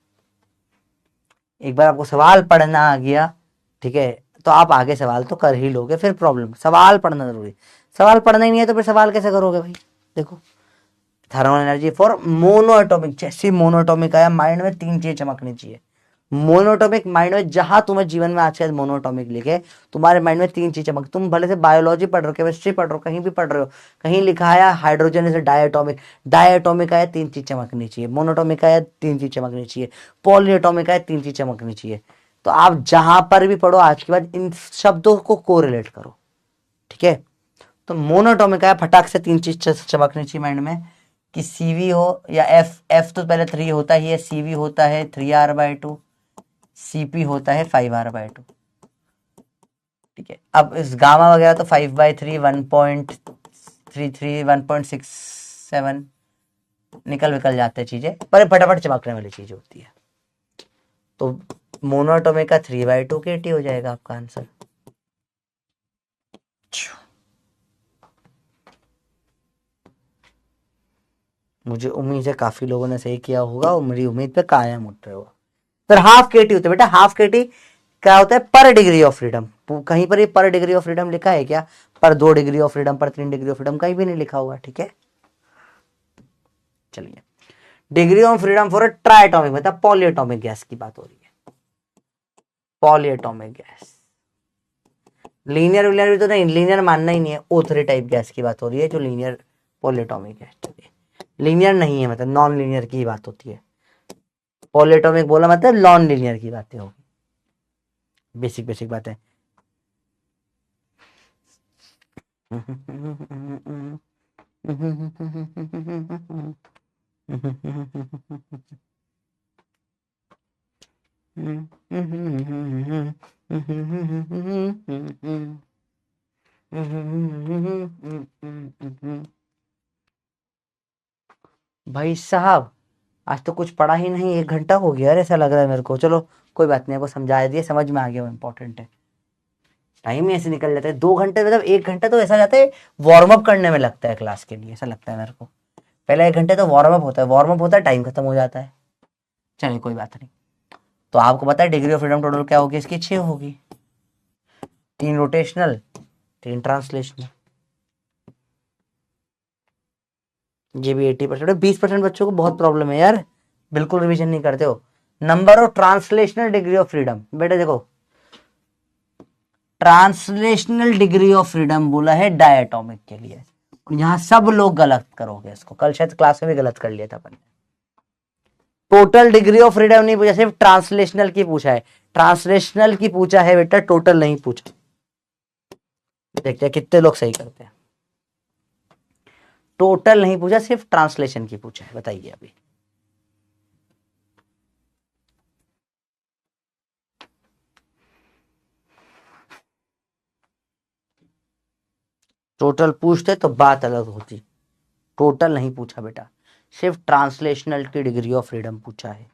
एक बार आपको सवाल पढ़ना आ गया, ठीक है, तो आप आगे सवाल तो कर ही लोगे, फिर प्रॉब्लम, सवाल पढ़ना जरूरी। सवाल पढ़ना ही नहीं है तो फिर सवाल कैसे करोगे भाई? देखो, थर्मल एनर्जी फॉर मोनोएटॉमिक, जैसे मोनोएटॉमिक आया माइंड में तीन चीजें चमकनी चाहिए। मोनोटॉमिक माइंड में, जहां तुम्हें जीवन में आज के मोनोटॉमिक लिखे, तुम्हारे माइंड में तीन चीज चमक, तुम भले से बायोलॉजी पढ़ रहे हो, केमिस्ट्री पढ़ रहे हो, कहीं भी पढ़ रहे हो, कहीं लिखा है हाइड्रोजन से डायटोमिक, डायटोमिक आया तीन चीज चमकनी चाहिए, मोनोटॉमिक आया तीन चीज चमकनी चाहिए, पॉलीएटॉमिक आया तीन चीज चमकनी चाहिए। तो आप जहां पर भी पढ़ो आज के बाद इन शब्दों को कोरिलेट करो। ठीक है, तो मोनोटॉमिक आया फटाक से तीन चीज चमकनी चाहिए माइंड में, कि सीवी हो या एफ तो पहले 3 होता ही है, सीवी होता है 3r/2, सीपी होता है 5r/2। ठीक है, अब इस गामा वगैरह तो 5/3, 1.33, 1.67 निकल विकल जाते हैं चीजें, पर फटाफट चमकने वाली चीज होती है। तो मोनोएटॉमिक का 3/2 kT हो जाएगा आपका आंसर। मुझे उम्मीद है काफी लोगों ने सही किया होगा और मेरी उम्मीद पे कायम उठ रहे हो। फिर हाफ केटी होता है बेटा, हाफ केटी क्या होता है? पर डिग्री ऑफ फ्रीडम। कहीं पर ये पर डिग्री ऑफ फ्रीडम लिखा है क्या? पर 2 डिग्री ऑफ फ्रीडम, पर 3 डिग्री ऑफ फ्रीडम, कहीं भी नहीं लिखा हुआ। ठीक है, चलिए, degree of freedom for a triatomic, मतलब पॉलीएटॉमिक गैस की बात हो रही है। पॉलीएटॉमिक गैस, लीनियर विलियर भी तो नहीं, लीनियर मानना ही नहीं है, O3 टाइप गैस की बात हो रही है, जो लीनियर पॉलीएटॉमिक गैस, चलिए लीनियर नहीं है, मतलब नॉन लीनियर की बात होती है। पॉलीएटॉमिक बोला मतलब नॉन लीनियर की बातें होगी, बेसिक बेसिक बातें। भाई साहब, आज तो कुछ पढ़ा ही नहीं, 1 घंटा हो गया यार, ऐसा लग रहा है मेरे को। चलो कोई बात नहीं, आपको समझा दिया, समझ में आ गया, वो इम्पोर्टेंट है। टाइम ही ऐसे निकल जाता है, 2 घंटे, मतलब 1 घंटा तो ऐसा जाता है वार्म अप करने में लगता है क्लास के लिए, ऐसा लगता है मेरे को। पहले 1 घंटे तो वार्म अप होता है, वार्म अप होता है, टाइम खत्म हो जाता है। चलिए कोई बात नहीं। तो आपको पता है डिग्री ऑफ फ्रीडम टोटल क्या होगी इसकी? 6 होगी। 3 रोटेशनल, 3 ट्रांसलेशनल। ये भी 80%। 20% बच्चों को बहुत प्रॉब्लम है यार, बिल्कुल रिवीजन नहीं करते हो। Number of translational degree of freedom, बेटा देखो, ट्रांसलेशनल डिग्री ऑफ फ्रीडम बोला है डायटोमिक के लिए। यहां सब लोग गलत करोगे इसको, कल शायद क्लास में भी गलत कर लिया था अपन ने। टोटल डिग्री ऑफ फ्रीडम नहीं पूछा, सिर्फ ट्रांसलेशनल की पूछा है। ट्रांसलेशनल की पूछा है बेटा, टोटल नहीं पूछा। देखते हैं कितने लोग सही करते हैं। टोटल नहीं पूछा, सिर्फ ट्रांसलेशन की पूछा है, बताइए अभी। टोटल पूछते तो बात अलग होती, टोटल नहीं पूछा बेटा, सिर्फ ट्रांसलेशनल की डिग्री ऑफ फ्रीडम पूछा है।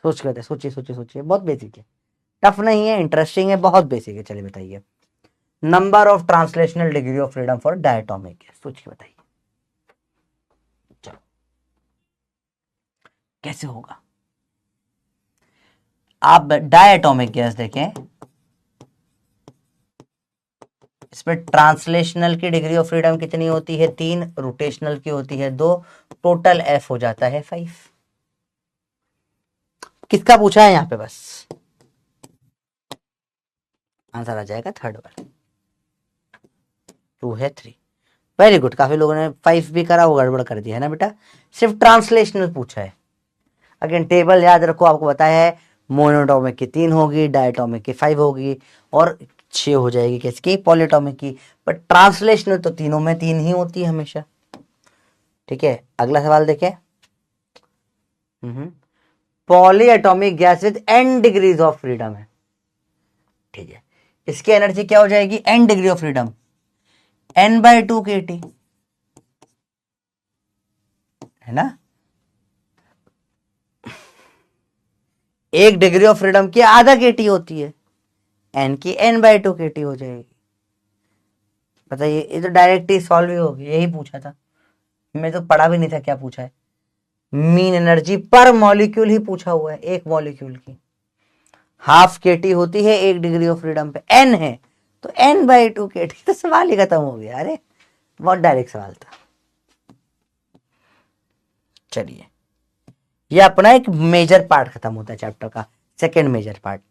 सोच करते, सोचिए सोचिए सोचिए, बहुत बेसिक है, टफ नहीं है, इंटरेस्टिंग है, बहुत बेसिक है। चलिए बताइए, number of translational degree of freedom for diatomic है, सोच के बताइए। चलो कैसे होगा? आप डायटोमिक गैस देखें, इसमें ट्रांसलेशनल की डिग्री ऑफ फ्रीडम कितनी होती है? 3। रोटेशनल की होती है 2। टोटल एफ हो जाता है 5। किसका पूछा है यहाँ पे? बस आंसर आ जाएगा थर्ड वाला। 2 है 3। वेरी गुड, काफी लोगों ने 5 भी करा, वो गड़बड़ कर दिया है ना बेटा। सिर्फ ट्रांसलेशनल पूछा है। अगेन टेबल याद रखो, आपको बताया है मोनोटोमिक की 3 होगी, डायटोमिक की 5 होगी, और 6 हो जाएगी किसकी? पॉलीटोमिक की। बट ट्रांसलेशनल तो तीनों में 3 ही होती है हमेशा। ठीक है, अगला सवाल देखें। Poly atomic gas with n degrees of freedom है। ठीक है, इसकी एनर्जी क्या हो जाएगी? n degree of freedom, n/2 kT, है ना। 1 डिग्री ऑफ फ्रीडम की आधा kT होती है, n की n/2 kT हो जाएगी। बताइए, ये तो डायरेक्ट ही सॉल्व ही होगी, यही पूछा था। मैं तो पढ़ा भी नहीं था क्या पूछा है। मीन एनर्जी पर मॉलिक्यूल ही पूछा हुआ है, एक मॉलिक्यूल की ½ kT होती है 1 डिग्री ऑफ फ्रीडम पे, n है तो n/2 kT। तो सवाल ही खत्म हो गया। अरे बहुत डायरेक्ट सवाल था। चलिए, ये अपना एक मेजर पार्ट खत्म होता है चैप्टर का। Second major part,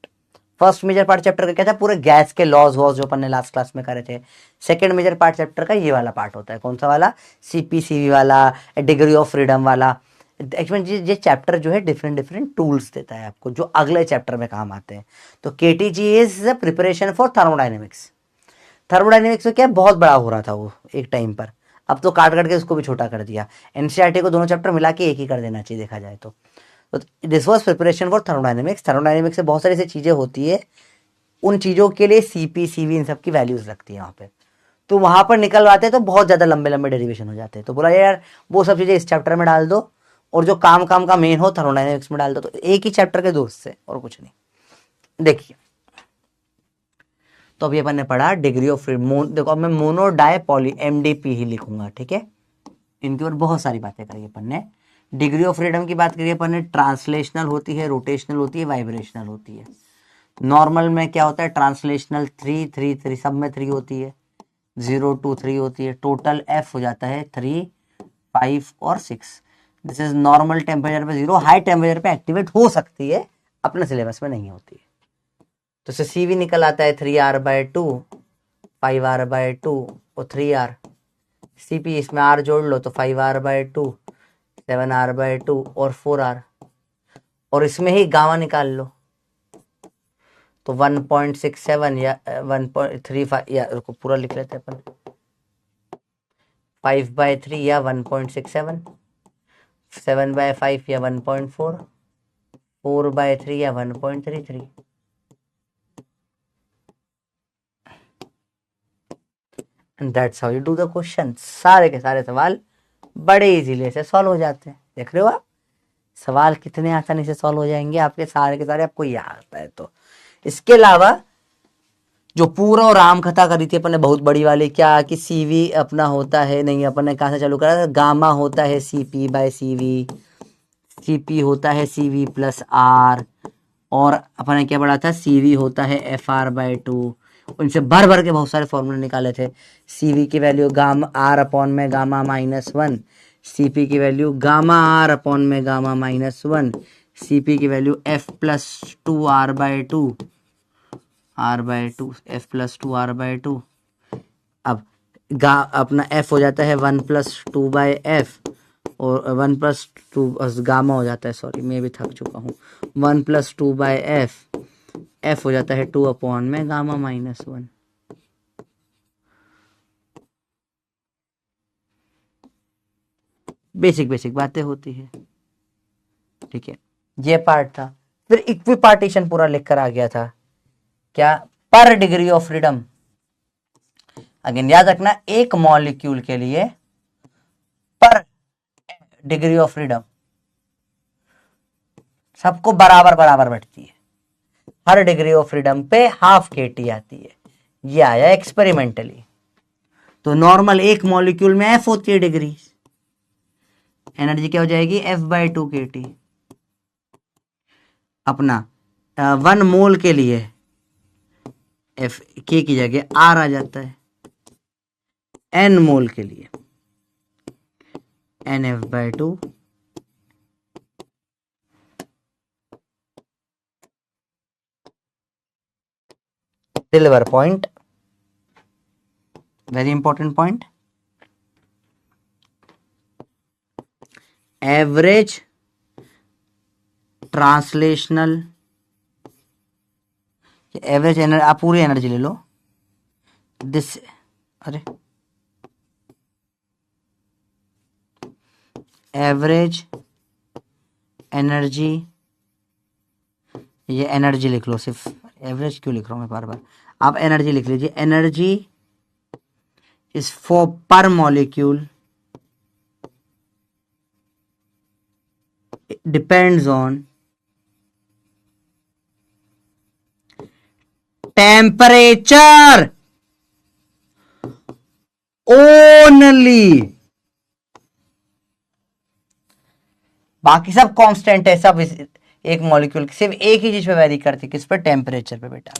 first major part chapter का क्या था? पूरे गैस के लॉज वॉज जो अपन ने लास्ट क्लास में करे थे। सेकंड मेजर पार्ट चैप्टर का ये वाला पार्ट होता है। कौन सा वाला? CPCV वाला, डिग्री ऑफ फ्रीडम वाला। एक्चुअली ये चैप्टर जो है डिफरेंट डिफरेंट टूल्स देता है आपको, जो अगले चैप्टर में काम आते हैं। तो KTG is preparation for thermodynamics. Thermodynamics में क्या बहुत बड़ा हो रहा था वो एक टाइम पर, अब तो काट काट के उसको भी छोटा कर दिया। NCERT को दोनों चैप्टर मिला के एक ही कर देना चाहिए देखा जाए तो। This was preparation for thermodynamics. Thermodynamics से बहुत सारी ऐसी चीजें होती है, उन चीजों के लिए CPCV इन सब की वैल्यूज लगती है वहां पे। तो वहां पर निकलवाते हैं तो बहुत ज्यादा लंबे लंबे डेरिवेशन हो जाते हैं। तो बोला यार वो सब चीजें इस चैप्टर में डाल दो, और जो काम काम का मेन हो थर्मोडाइनमिक्स में डाल दो। तो एक ही चैप्टर के दोस्त से, और कुछ नहीं। देखिए, तो अभी अपन ने पढ़ा डिग्री ऑफ फ्रीडम। देखो अब मैं मोनो डाई पॉली MDP ही लिखूंगा, ठीक है। इनके ऊपर बहुत सारी बातें करी अपन ने। डिग्री ऑफ फ्रीडम की बात करिए अपन ने, ट्रांसलेशनल होती है, रोटेशनल होती है, वाइब्रेशनल होती है। नॉर्मल में क्या होता है? ट्रांसलेशनल 3 3 3 सब में 3 होती है, 0 2 3 होती है। टोटल F हो जाता है 3 5 और 6। दिस इज नॉर्मल टेम्परेचर पे 0, हाई टेम्परेचर पे एक्टिवेट हो सकती है, अपने सिलेबस में नहीं होती है। तो इससे CV निकल आता है 3R/2, 5R/2 और 3R। CP इसमें R जोड़ लो तो 5R/2, 7R/2 और 4R, और इसमें ही गामा निकाल लो तो 1.67 या 1.35, या रुको पूरा लिख लेते हैं अपन, 5/3 या 1.67, 7/5 या 1.4, 4/3 या 1.33। And that's how you do the question. सारे के सारे सवाल बड़े इजीली से सॉल्व हो जाते हैं। देख रहे हो आप, सवाल कितने आसानी से सॉल्व हो जाएंगे आपके सारे के सारे, आपको याद आता है तो। इसके अलावा जो पूरा और राम कथा करी थी अपन ने बहुत बड़ी वाली, क्या कि CV अपना होता है, नहीं अपन ने कहाँ से चालू करा था, गामा होता है CP/CV, CP होता है CV+R, और अपन ने क्या पढ़ा था, CV होता है FR/2। उनसे भर भर के बहुत सारे फॉर्मूले निकाले थे। CV की वैल्यू गामा R/में गामा -1, CP की वैल्यू गामा R/में गामा -1, CP की वैल्यू F+2R/2, R/2, F+2R/2। अब अपना F हो जाता है 1+2/F, और 1+2 गामा हो जाता है, सॉरी मैं भी थक चुका हूँ, 1+2/F, F हो जाता है 2/में गामा -1। बेसिक बेसिक बातें होती है, ठीक है। ये पार्ट था। फिर इक्विपार्टीशन पूरा लिखकर आ गया था, क्या, पर डिग्री ऑफ फ्रीडम। अगेन याद रखना, एक मॉलिक्यूल के लिए पर डिग्री ऑफ फ्रीडम सबको बराबर बराबर बैठती है, हर डिग्री ऑफ फ्रीडम पे ½ kT आती है। ये आया एक्सपेरिमेंटली। तो नॉर्मल एक मॉलिक्यूल में F होती है डिग्री, एनर्जी क्या हो जाएगी, F/2 kT। अपना 1 मोल के लिए F K की जगह R आ जाता है, N मोल के लिए NF/2, silver point, very important point, average translational, average energy, आप पूरी एनर्जी ले लो, दिस, अरे एवरेज एनर्जी, ये एनर्जी लिख लो, सिर्फ एवरेज क्यों लिख रहा हूं मैं बार बार, आप एनर्जी लिख लीजिए। एनर्जी इज फॉर पर molecule depends on temperature only. बाकी सब कांस्टेंट है, सब एक मॉलिक्यूल सिर्फ एक ही चीज पे वेरी करती है, किस पे, टेम्परेचर पे बेटा।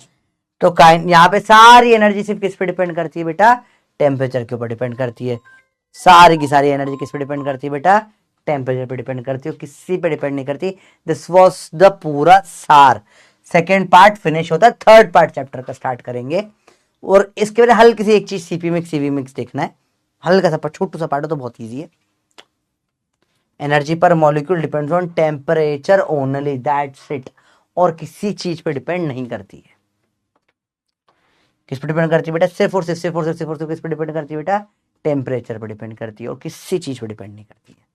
तो यहाँ पे सारी एनर्जी सिर्फ किस पे डिपेंड करती है बेटा, टेम्परेचर के ऊपर डिपेंड करती है। सारी की सारी एनर्जी किस पे डिपेंड करती है बेटा, टेम्परेचर पे डिपेंड करती है, किसी पे डिपेंड नहीं करती। दिस वाज द पूरा सार। सेकेंड पार्ट फिनिश होता है, थर्ड पार्ट चैप्टर का स्टार्ट करेंगे, और इसके बाद हल्की सी एक चीज CP मिक्स CV मिक्स देखना है, हल्का सा छोटू सा पार्ट है तो बहुत ईजी है। एनर्जी पर molecule depends on temperature only, that's it, और किसी चीज पे डिपेंड नहीं करती है। किस पे डिपेंड करती है बेटा, सिर्फ और सिर्फ किस पे डिपेंड करती है बेटा, टेम्परेचर पे डिपेंड करती है, और किसी चीज पे डिपेंड नहीं करती है।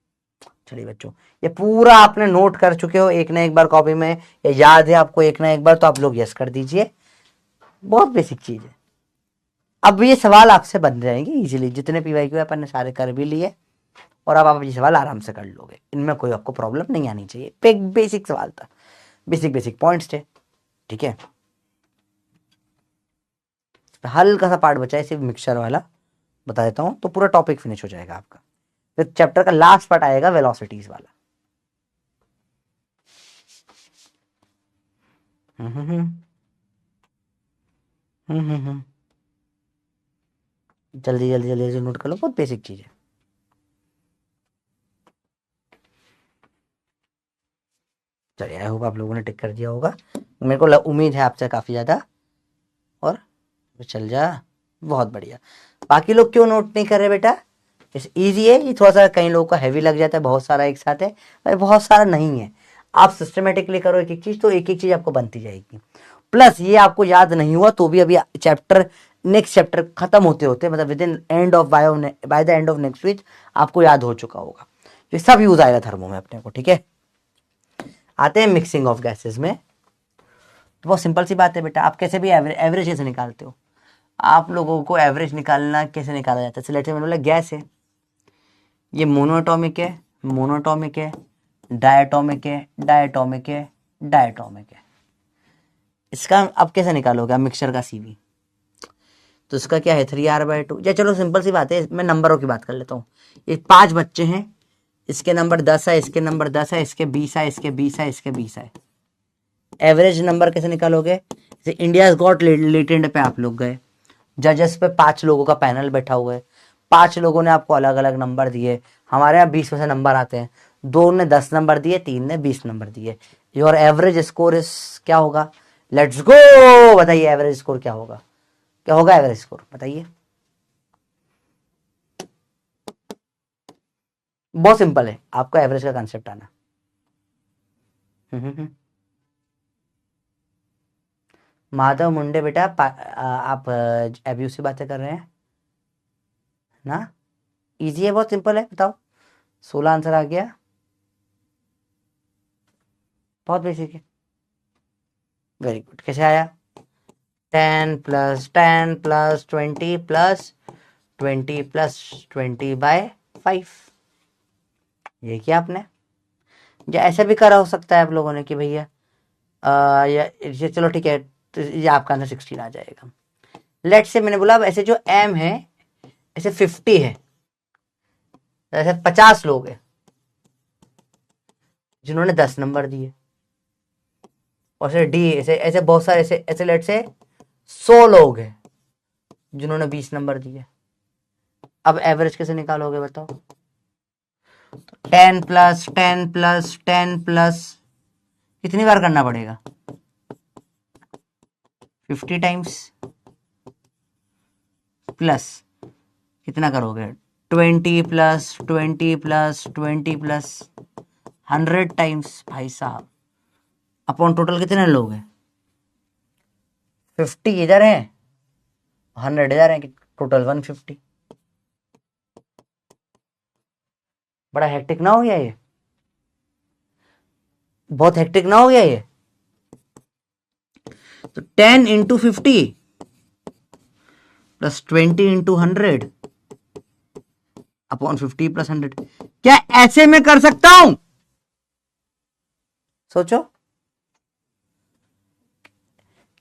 चलिए बच्चों, ये पूरा आपने नोट कर चुके हो एक ना एक बार कॉपी में, या याद है आपको एक ना एक बार, तो आप लोग यस कर दीजिए, बहुत बेसिक चीज है। अब ये सवाल आपसे बन जाएंगे इजीली, जितने PYQ अपन ने सारे कर भी लिए, और अब आप ये सवाल आराम से कर लोगे, इनमें कोई आपको प्रॉब्लम नहीं आनी चाहिए। बेसिक सवाल था, बेसिक पॉइंट्स थे, ठीक है। हल्का सा पार्ट बचा है सिर्फ मिक्सचर वाला, बता देता हूं तो पूरा टॉपिक फिनिश हो जाएगा आपका। फिर चैप्टर का लास्ट पार्ट आएगा वेलोसिटीज वाला। जल्दी जल्दी जल्दी जल्दी नोट कर लो, बहुत बेसिक चीज है। चलिए, आई होप आप लोगों ने टिक कर दिया होगा, मेरे को उम्मीद है आपसे काफी ज्यादा, और चल जा, बहुत बढ़िया। बाकी लोग क्यों नोट नहीं कर रहे बेटा, इस ईजी है, ये थोड़ा सा कई लोगों का हैवी लग जाता है, बहुत सारा एक साथ है, भाई बहुत सारा नहीं है। आप सिस्टमेटिकली करो एक एक चीज, तो एक एक चीज आपको बनती जाएगी। प्लस ये आपको याद नहीं हुआ तो भी अभी चैप्टर, नेक्स्ट चैप्टर खत्म होते होते, मतलब within end of by the end of next week आपको याद हो चुका होगा। ये सब यूज आएगा थर्मो में अपने को, ठीक है। आते हैं मिक्सिंग ऑफ गैसेस में। तो बहुत सिंपल सी बात है बेटा, आप कैसे भी एवरेज कैसे निकालते हो? आप लोगों को एवरेज निकालना कैसे निकाला जाता है? लेट्स से मैंने बोला गैस है, ये मोनोएटॉमिक है, मोनोएटॉमिक है, डायटोमिक है, डायटोमिक है, डायटोमिक है। इसका अब कैसे निकालोगे आप मिक्सचर का सीवी? तो इसका क्या है 3r/2, या चलो सिंपल सी बात है, मैं नंबरों की बात कर लेता हूँ। ये 5 बच्चे हैं, इसके नंबर 10 है, इसके नंबर 10 है, इसके 20 है, इसके 20 है, इसके 20 है। एवरेज नंबर कैसे निकालोगे? जैसे इंडिया गॉट लेटेंट पे आप लोग गए, जजेस पे 5 लोगों का पैनल बैठा हुआ है, 5 लोगों ने आपको अलग अलग नंबर दिए। हमारे यहाँ 20 में से नंबर आते हैं, 2 ने 10 नंबर दिए, 3 ने 20 नंबर दिए। योर एवरेज स्कोर इज क्या होगा? लेट्स गो, बताइए एवरेज स्कोर क्या होगा? क्या होगा एवरेज स्कोर बताइए? बहुत सिंपल है, आपको एवरेज का कंसेप्ट आना। माधव मुंडे बेटा, आप अब्यूज से बातें कर रहे हैं ना? इजी है, बहुत सिंपल है, बताओ। 16 आंसर आ गया, बहुत बेसिक है। वेरी गुड, कैसे आया? 10 + 10 + 20 + 20 + 20/5, ये किया आपने। या ऐसा भी करा हो सकता है आप लोगों ने कि भैया या ये, चलो ठीक है, तो ये आपका आंसर 16 आ जाएगा। लेट से मैंने बोला अब ऐसे जो m है, ऐसे 50 है, ऐसे 50 लोग हैं जिन्होंने 10 नंबर दिए, और ऐसे d, ऐसे ऐसे बहुत सारे, ऐसे ऐसे लेट से 100 लोग हैं जिन्होंने 20 नंबर दिए। अब एवरेज कैसे निकालोगे बताओ? 10 + 10 + 10 + कितनी बार करना पड़ेगा? 50 टाइम्स, प्लस कितना करोगे? 20 + 20 + 20 + 100 टाइम्स, भाई साहब। अपॉन टोटल कितने लोग हैं? 50 इधर है, 100 इधर है, टोटल 150। बड़ा हेक्टिक ना हो गया ये? बहुत हेक्टिक ना हो गया ये? तो 10 × 50 + 20 × 100 अपॉन 50 + 100, क्या ऐसे में कर सकता हूं? सोचो,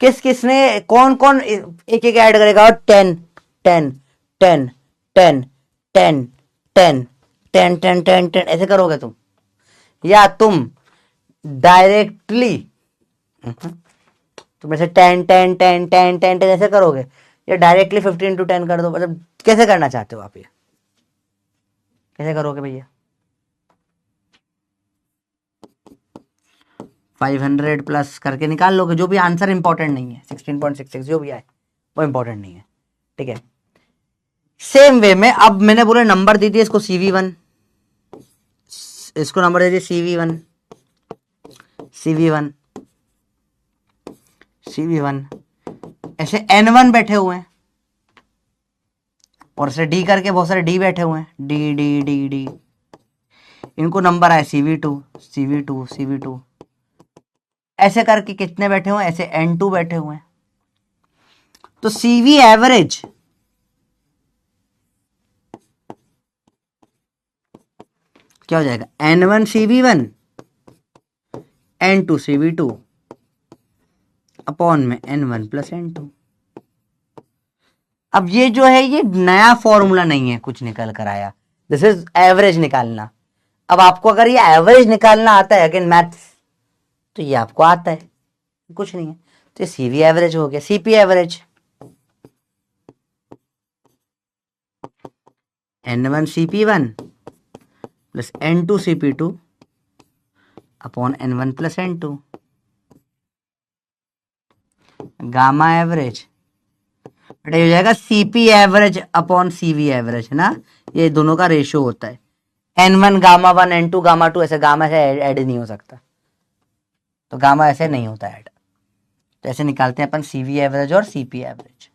किस किसने, कौन कौन एक एक ऐड करेगा? 10 10 10 10 10 10 10 10 10 10 ऐसे करोगे तुम, या तुम डायरेक्टली तुम ऐसे 10 10 10 10 10 10 ऐसे करोगे, या डायरेक्टली 50 × 10 कर दो? मतलब कैसे करना चाहते हो आप? ये कैसे करोगे भैया? 500 प्लस करके निकाल लोगे, जो भी आंसर इंपॉर्टेंट नहीं है, 16.66 जो भी आए वो इंपॉर्टेंट नहीं है, ठीक है। सेम वे में अब मैंने पूरे नंबर दे दिए इसको CV1, इसको नंबर दे दिए CV1, CV1, CV1, ऐसे N1 बैठे हुए हैं, और ऐसे D करके बहुत सारे D बैठे हुए हैं, D D D D, इनको नंबर आए CV2 CV2 CV2, ऐसे करके कितने बैठे हुए हैं? ऐसे N2 बैठे हुए हैं। तो CV एवरेज क्या हो जाएगा? N1 CV1 N2 CV2 upon में N1 + N2। अब ये जो है ये नया फॉर्मूला नहीं है, कुछ निकल कर आया, दिस इज एवरेज निकालना। अब आपको अगर ये एवरेज निकालना आता है अगेन मैथ्स, तो ये आपको आता है, कुछ नहीं है, तो ये CV एवरेज हो गया। CP average N1 CP1 + N2 CP2 upon N1 + N2। Gamma average बेटा ये हो जाएगा CP average upon CV average, है ना, ये दोनों का रेशियो होता है। N1 गामा 1 N2 गामा 2, ऐसे गामा से ऐड नहीं हो सकता, तो गामा ऐसे नहीं होता ऐड। तो ऐसे निकालते हैं अपन सीवी एवरेज और सीपी एवरेज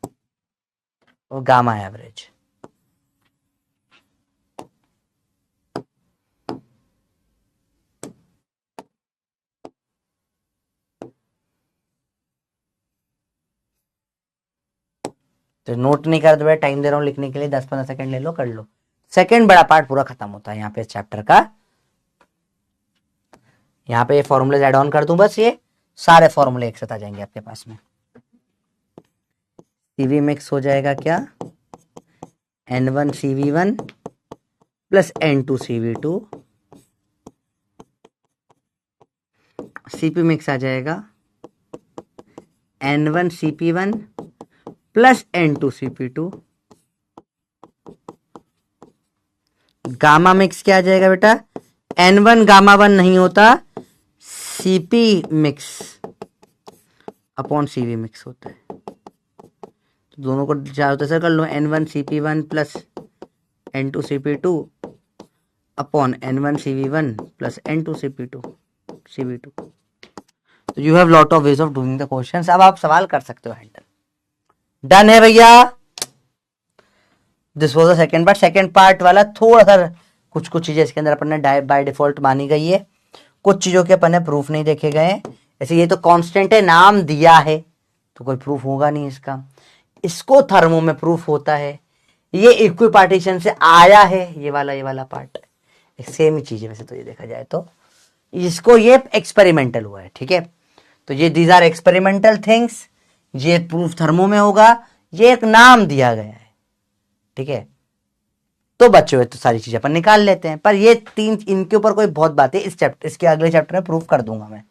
और गामा एवरेज। तो नोट नहीं कर दो, टाइम दे रहा हूँ लिखने के लिए, 10-15 सेकंड ले लो, कर लो। सेकंड बड़ा पार्ट पूरा खत्म होता है यहाँ पे इस चैप्टर का। यहाँ पे ये फॉर्मूले ऐड ऑन कर दूं, बस ये सारे फॉर्मूले एक साथ आ जाएंगे आपके पास में। सीवी मिक्स हो जाएगा क्या, N1 CV1 plus N2 CV2, CP mix आ जाएगा N1 CP1 plus N2 CP2, gamma mix क्या आ जाएगा बेटा, N1 गामा 1 नहीं होता, CP mix upon CV mix होता है। तो दोनों को चारों तरफ से कर लो, N1 CP1 plus N2 CP2 upon N1 CV1 plus N2 CV2। तो you have lot of ways of doing the questions. अब आप सवाल कर सकते हो हैंडल। डन है भैया, this was the second part. Second part वाला थोड़ा सा कुछ चीजें इसके अंदर अपन ने बाय डिफॉल्ट मानी गई है, कुछ चीजों के अपन ने प्रूफ नहीं देखे गए हैं। ऐसे ये तो कांस्टेंट है, नाम दिया है तो कोई प्रूफ होगा नहीं इसका, इसको थर्मो में प्रूफ होता है, ये इक्विपार्टीशन से आया है, ये वाला पार्ट सेम ही चीज है वैसे तो ये देखा जाए तो, इसको ये एक्सपेरिमेंटल हुआ है, ठीक है। तो ये दीज आर एक्सपेरिमेंटल थिंग्स, ये प्रूफ थर्मो में होगा, ये एक नाम दिया गया है, ठीक है। तो बच्चे हुए तो सारी चीजें अपन निकाल लेते हैं, पर ये तीन इनके ऊपर कोई बहुत बातें इस चैप्टर, इसके अगले चैप्टर में प्रूफ कर दूंगा मैं,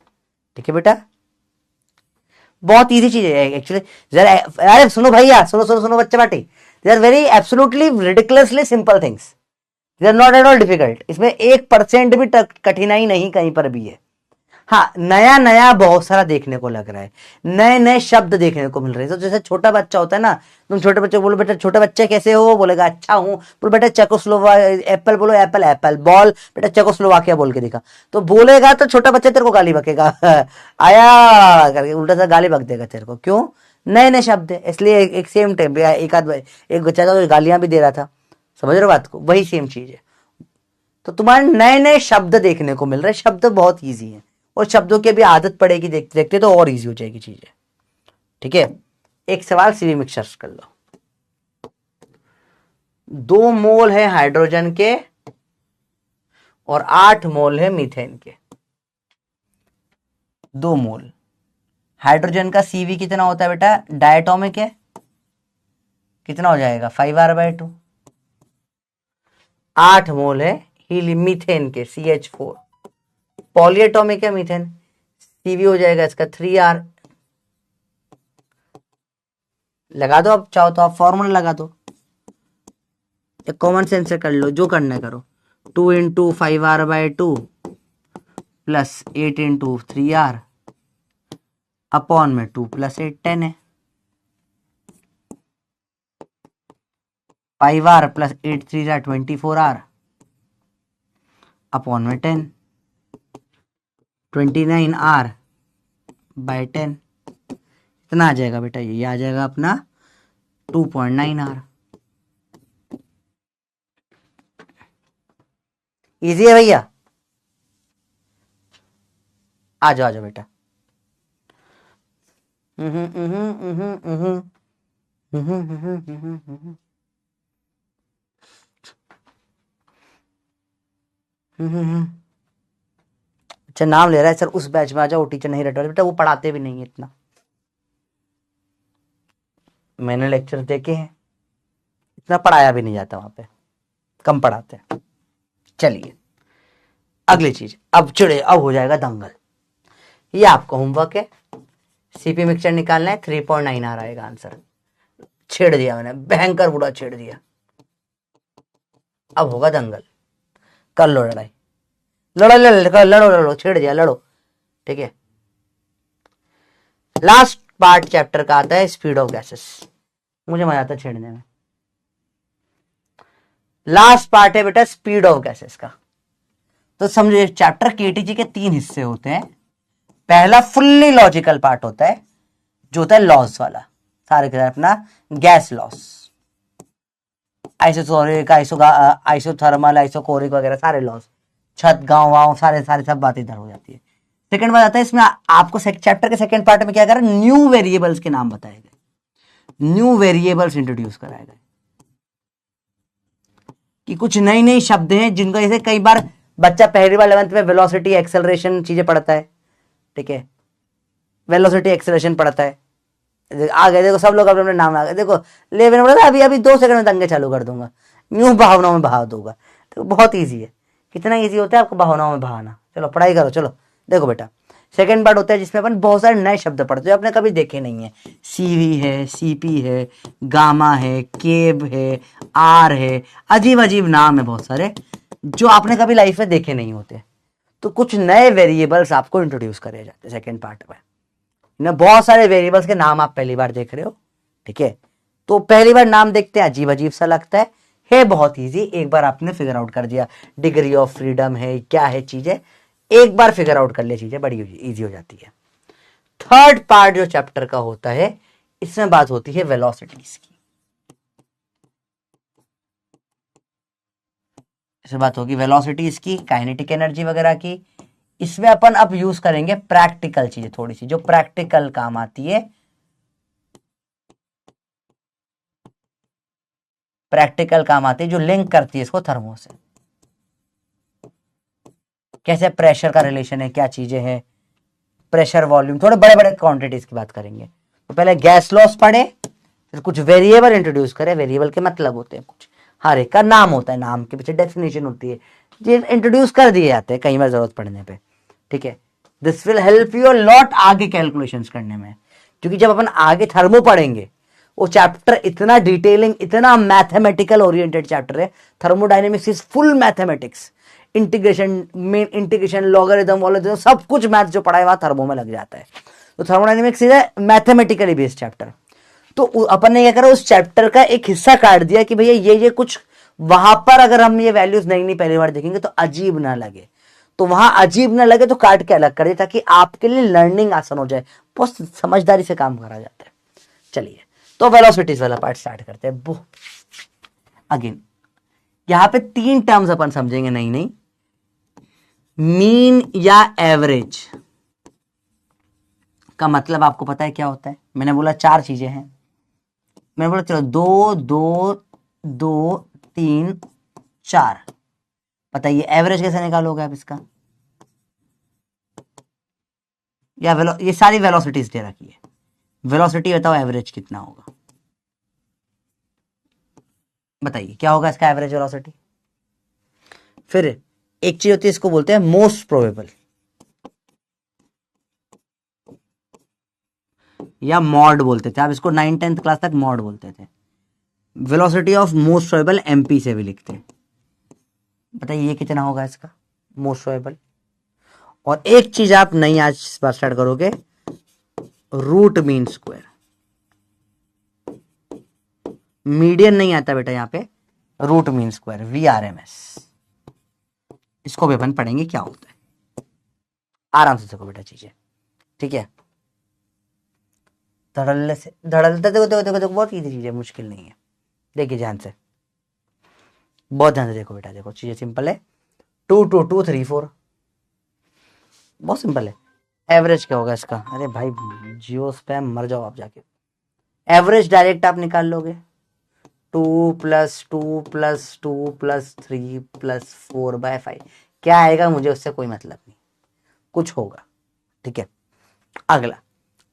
ठीक है बेटा। बहुत इजी चीज है एक्चुअली। जरा अरे सुनो भैया, सुनो बच्चे बाटी, they are very absolutely ridiculously simple things, they are not at all difficult. इसमें 1% भी कठिनाई नहीं कहीं पर भी है। हाँ, नया बहुत सारा देखने को लग रहा है, नए शब्द देखने को मिल रहे हैं। तो जैसे छोटा बच्चा होता है ना, तुम छोटे बच्चे बोलो बेटा छोटे बच्चे कैसे हो, बोलेगा अच्छा हूं, बोलो बेटा चेकोस्लोवा एप्पल, बोलो एप्पल बॉल, बेटा चेकोस्लोवाकिया बोल के दिखा, तो बोलेगा तो छोटा बच्चा तेरे को गाली बकेगा आया करके उल्टा सा गाली बक देगा तेरे को। क्यों, नए शब्द है इसलिए। एक सेम टाइम एक बच्चा था तो गालियां भी दे रहा था, समझ रहे हो बात को, वही सेम चीज है। तो तुम्हारे नए शब्द देखने को मिल रहे, शब्द बहुत ईजी है और शब्दों की भी आदत पड़ेगी देखते देखते तो और इजी हो जाएगी चीजें, ठीक है। एक सवाल सीवी मिक्सचर्स कर लो। 2 मोल है हाइड्रोजन के और 8 मोल है मीथेन के। 2 मोल हाइड्रोजन का सीवी कितना होता है बेटा, डायटोमिक है, कितना हो जाएगा 5R/2। 8 मोल है मीथेन के CH4, पॉलीएटॉमिक है मीथेन, सीवी हो जाएगा इसका 3R। लगा दो, अब चाहो तो आप फॉर्मूला लगा दो, एक कॉमन सेंस से कर लो, जो करना है करो। 2 × 5R/2 प्लस 8 × 3R अपॉन में 2 + 8 10 है। 5R प्लस 8 3 24R अपॉन में 10, 29R/10 इतना आ जाएगा बेटा, ये आ जाएगा अपना 2.9R। इजी है भैया, आ जाओ बेटा। अच्छा नाम ले रहा है सर, उस बैच में आ जाओ, टीचर नहीं रटा बेटा, वो पढ़ाते भी नहीं है इतना, मैंने लेक्चर देखे हैं, इतना पढ़ाया भी नहीं जाता वहां पे, कम पढ़ाते हैं। चलिए अगली चीज, अब हो जाएगा दंगल। ये आपका होमवर्क है, सीपी मिक्सचर निकालना है, 3.9R आएगा आंसर। छेड़ दिया मैंने, भयंकर बुरा छेड़ दिया। अब होगा दंगल, कर लो लड़ाई, लड़ो, छेड़ दिया, लड़ो, ठीक है। लास्ट पार्ट चैप्टर का आता है स्पीड ऑफ गैसेस। मुझे मजा आता है छेड़ने में। लास्ट पार्ट है बेटा स्पीड ऑफ गैसेस का। तो समझो चैप्टर केटीजी के 3 हिस्से होते हैं। पहला फुल्ली लॉजिकल पार्ट होता है जो होता है लॉस वाला, सारे के सारे अपना गैस लॉस, आइसोथोरिक, आइसोथर्मल, आइसोकोरिक वगैरह सारे लॉस, छत गांव वाव सारे सारे सब बातें इधर हो जाती है। सेकंड बात आता है इसमें आपको चैप्टर के सेकंड पार्ट में क्या करा, न्यू वेरिएबल्स के नाम बताए गए, न्यू वेरिएबल्स इंट्रोड्यूस कराए गए कि कुछ नई नई शब्द हैं जिनको जैसे कई बार बच्चा पहली बार 11th में वेलोसिटी एक्सेलरेशन चीजें पढ़ता है, ठीक है, वेलोसिटी एक्सेलरेशन पढ़ता है, आ गए देखो सब लोग अपने अपने नाम आ गए, देखो लेवन बोला अभी अभी 2 सेकंड में दंगे चालू कर दूंगा, यूं भावनाओं में बहा दूंगा। तो बहुत ईजी है, कितना ईजी होता है आपको भावनाओं में बहाना। चलो पढ़ाई करो। चलो देखो बेटा सेकंड पार्ट होता है जिसमें अपन बहुत सारे नए शब्द पढ़ते हैं, आपने कभी देखे नहीं है। सीवी है, सीपी है, गामा है, केब है, आर है, अजीब अजीब नाम है बहुत सारे जो आपने कभी लाइफ में देखे नहीं होते। तो कुछ नए वेरिएबल्स आपको इंट्रोड्यूस करे जाते हैं सेकेंड पार्ट में ना। बहुत सारे वेरिएबल्स के नाम आप पहली बार देख रहे हो, ठीक है, तो पहली बार नाम देखते हैं अजीब अजीब सा लगता है बहुत इजी। एक बार आपने फिगर आउट कर दिया, डिग्री ऑफ फ्रीडम है, क्या है चीजें, एक बार फिगर आउट कर ले चीजें बड़ी इजी हो जाती है। थर्ड पार्ट जो चैप्टर का होता है इसमें बात होती है वेलोसिटीज की, इसमें बात होगी वेलोसिटीज की, काइनेटिक एनर्जी वगैरह की। इसमें अपन अब यूज करेंगे प्रैक्टिकल चीजें, थोड़ी सी जो प्रैक्टिकल काम आती है, प्रैक्टिकल काम आती है जो लिंक करती है इसको थर्मो से। कैसे प्रेशर का रिलेशन है, क्या चीजें हैं, प्रेशर वॉल्यूम, थोड़े बड़े बड़े क्वांटिटीज की बात करेंगे। तो पहले गैस लॉस पढ़े, फिर कुछ वेरिएबल इंट्रोड्यूस करें। वेरिएबल के मतलब होते हैं कुछ, हर एक का नाम होता है, नाम के पीछे डेफिनेशन होती है, ये इंट्रोड्यूस कर दिए जाते हैं कई बार जरूरत पड़ने पे, ठीक है। This will help you lot आगे कैलकुलेशंस करने में, क्योंकि जब अपन आगे थर्मो पढ़ेंगे वो चैप्टर इतना डिटेलिंग, इतना मैथमेटिकल ओरिएंटेड चैप्टर है। Thermodynamics is full mathematics, integration logarithm वॉलोरिथम सब कुछ मैथ जो पढ़ा है वहां थर्मो में लग जाता है। तो thermodynamics is mathematically based chapter. तो अपन ने क्या करा, उस चैप्टर का एक हिस्सा काट दिया कि भैया ये कुछ वहां पर अगर हम ये वैल्यूज नई नई पहली बार देखेंगे तो अजीब ना लगे, तो वहां अजीब ना लगे तो काट के अलग कर दिया ताकि आपके लिए लर्निंग आसान हो जाए। बहुत समझदारी से काम करा जाता है। चलिए तो वेलोसिटीज वाला पार्ट स्टार्ट करते हैं। अगेन यहां पे 3 टर्म्स अपन समझेंगे नई नई, मीन या एवरेज का मतलब आपको पता है क्या होता है। मैंने बोला 4 चीजें हैं, मैंने बोला चलो 2 2 2 3 4, बताइए एवरेज कैसे निकालोगे आप इसका, या ये सारी वेलोसिटीज दे रखी है, वेलोसिटी बताओ एवरेज कितना होगा, बताइए क्या होगा इसका एवरेज वेलोसिटी। फिर एक चीज होती है इसको बोलते हैं मोस्ट प्रोबेबल या मॉड बोलते थे आप इसको, 9th-10th क्लास तक मॉड बोलते थे। Velocity of most probable MP से भी लिखते हैं। बताइए ये कितना होगा इसका मोस्ट प्रोबेबल। और एक चीज आप नई आज इस बार स्टार्ट करोगे, रूट मीन स्क्वायर। मीडियन नहीं आता बेटा यहाँ पे, रूट मीन स्क्वायर VRMS, इसको भी अपन पढ़ेंगे क्या होता है। आराम से देखो बेटा चीजें, ठीक है, धड़ल्ले से धड़ल्ले देखो देखो देखो देखो, बहुत इजी चीज है, मुश्किल नहीं है। देखिए ध्यान से, बहुत ध्यान से देखो बेटा, देखो चीजें सिंपल है। 2 2 2 3 4, बहुत सिंपल है। एवरेज क्या होगा इसका, अरे भाई जियो स्पैम मर जाओ आप जाके। एवरेज डायरेक्ट आप निकाल लोगे, 2 + 2 + 2 + 3 + 4/5, क्या आएगा मुझे उससे कोई मतलब नहीं, कुछ होगा, ठीक है। अगला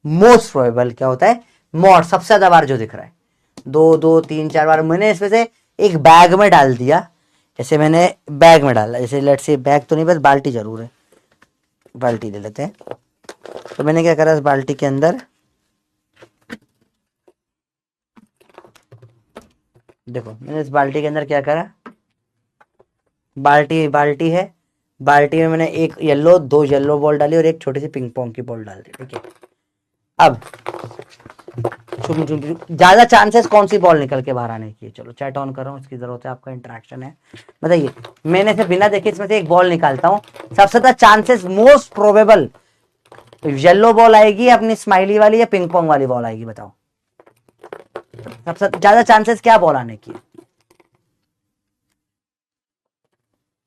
मोस्ट प्रोबेबल क्या होता है, मॉड, सबसे ज्यादा बार जो दिख रहा है, 2 2 3 4 बार। मैंने इसमें से एक बैग में डाल दिया, जैसे मैंने बैग में डाला, जैसे लेट्स से बैग तो नहीं बस बाल्टी जरूर है, बाल्टी ले लेते हैं। तो मैंने क्या करा, इस बाल्टी के अंदर देखो, मैंने इस बाल्टी के अंदर क्या करा, बाल्टी है, बाल्टी में मैंने एक येलो 2 येलो बॉल डाली और एक छोटी सी पिंग पोंग की बॉल डाल दी, ठीक है। अब ज्यादा चांसेस कौन सी बॉल निकल के बाहर आने की? चलो चैट ऑन कर रहा हूँ, इसकी जरूरत है, आपका इंटरेक्शन है। बताइए, मैंने से बिना देखे इसमें से एक बॉल निकालता हूँ, सबसे ज्यादा chances most probable yellow ball आएगी, अपनी स्माइली वाली, या पिंग पोंग वाली बॉल आएगी? बताओ, सबसे ज्यादा चांसेस क्या बॉल आने की?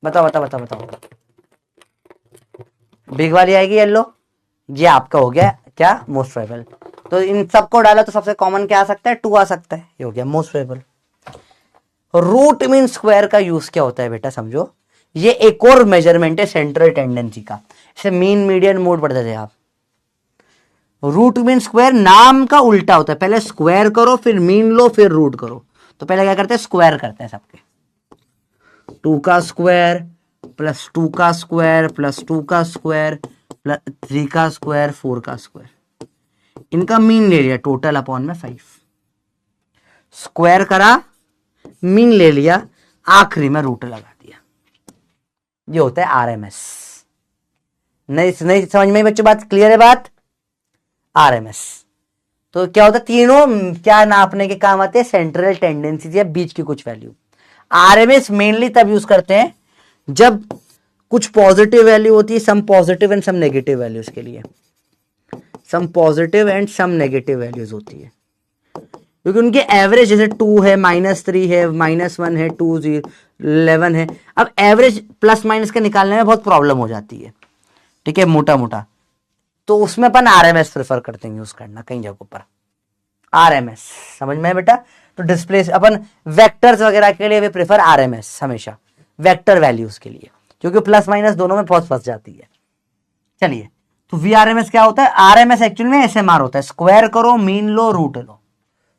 बताओ बताओ बताओ बताओ। बिग वाली आएगी येलो, ये आपका हो गया क्या? Most probable. तो इन सबको डाला तो सबसे कॉमन क्या आ सकता है? 2 आ सकता है, ये हो गया most probable. Root mean square का यूज क्या होता है बेटा? समझो, ये एक और मेजरमेंट है सेंट्रल टेंडेंसी का। इसे मीन मीडियन मोड पढ़ते थे आप। रूट मीन स्क्वायर नाम का उल्टा होता है, पहले स्क्वायर करो फिर मीन लो फिर रूट करो। तो पहले क्या करते हैं? स्क्वायर करते हैं सबके। 2 का स्क्वायर प्लस 2 का स्क्वायर प्लस 2 का स्क्वायर प्लस 3 का स्क्वायर 4 का स्क्वायर, इनका मीन ले लिया टोटल अपॉन में 5। स्क्वायर करा, मीन ले लिया, आखिरी में रूट लगा दिया। ये होता है आरएमएस। नहीं नहीं समझ में बच्चों बात? क्लियर है बात? आरएमएस तो क्या होता है? तीनों क्या नापने के काम आते हैं? सेंट्रल टेंडेंसी या बीच की कुछ वैल्यू। आरएमएस मेनली तब यूज करते हैं जब कुछ पॉजिटिव वैल्यू होती है, some positive and some negative values के लिए, some positive and some negative values होती है, क्योंकि उनके एवरेज जैसे 2 है, -3 है, -1 है, 2 11 है। अब एवरेज प्लस माइनस का निकालने में बहुत प्रॉब्लम हो जाती है, ठीक है, मोटा मोटा। तो उसमें अपन आरएमएस प्रेफर करते हैं यूज करना कई जगहों पर। आरएमएस समझ में है बेटा? तो डिस्प्ले अपन वेक्टर्स वगैरह के लिए भी प्रेफर आरएमएस हमेशा, वेक्टर वैल्यूज के लिए, क्योंकि प्लस माइनस दोनों में बहुत फंस जाती है। चलिए, तो वीआरएमएस क्या होता है? आरएमएस एक्चुअल में एसएमआर होता है, स्क्वायर करो मीन लो रूट लो।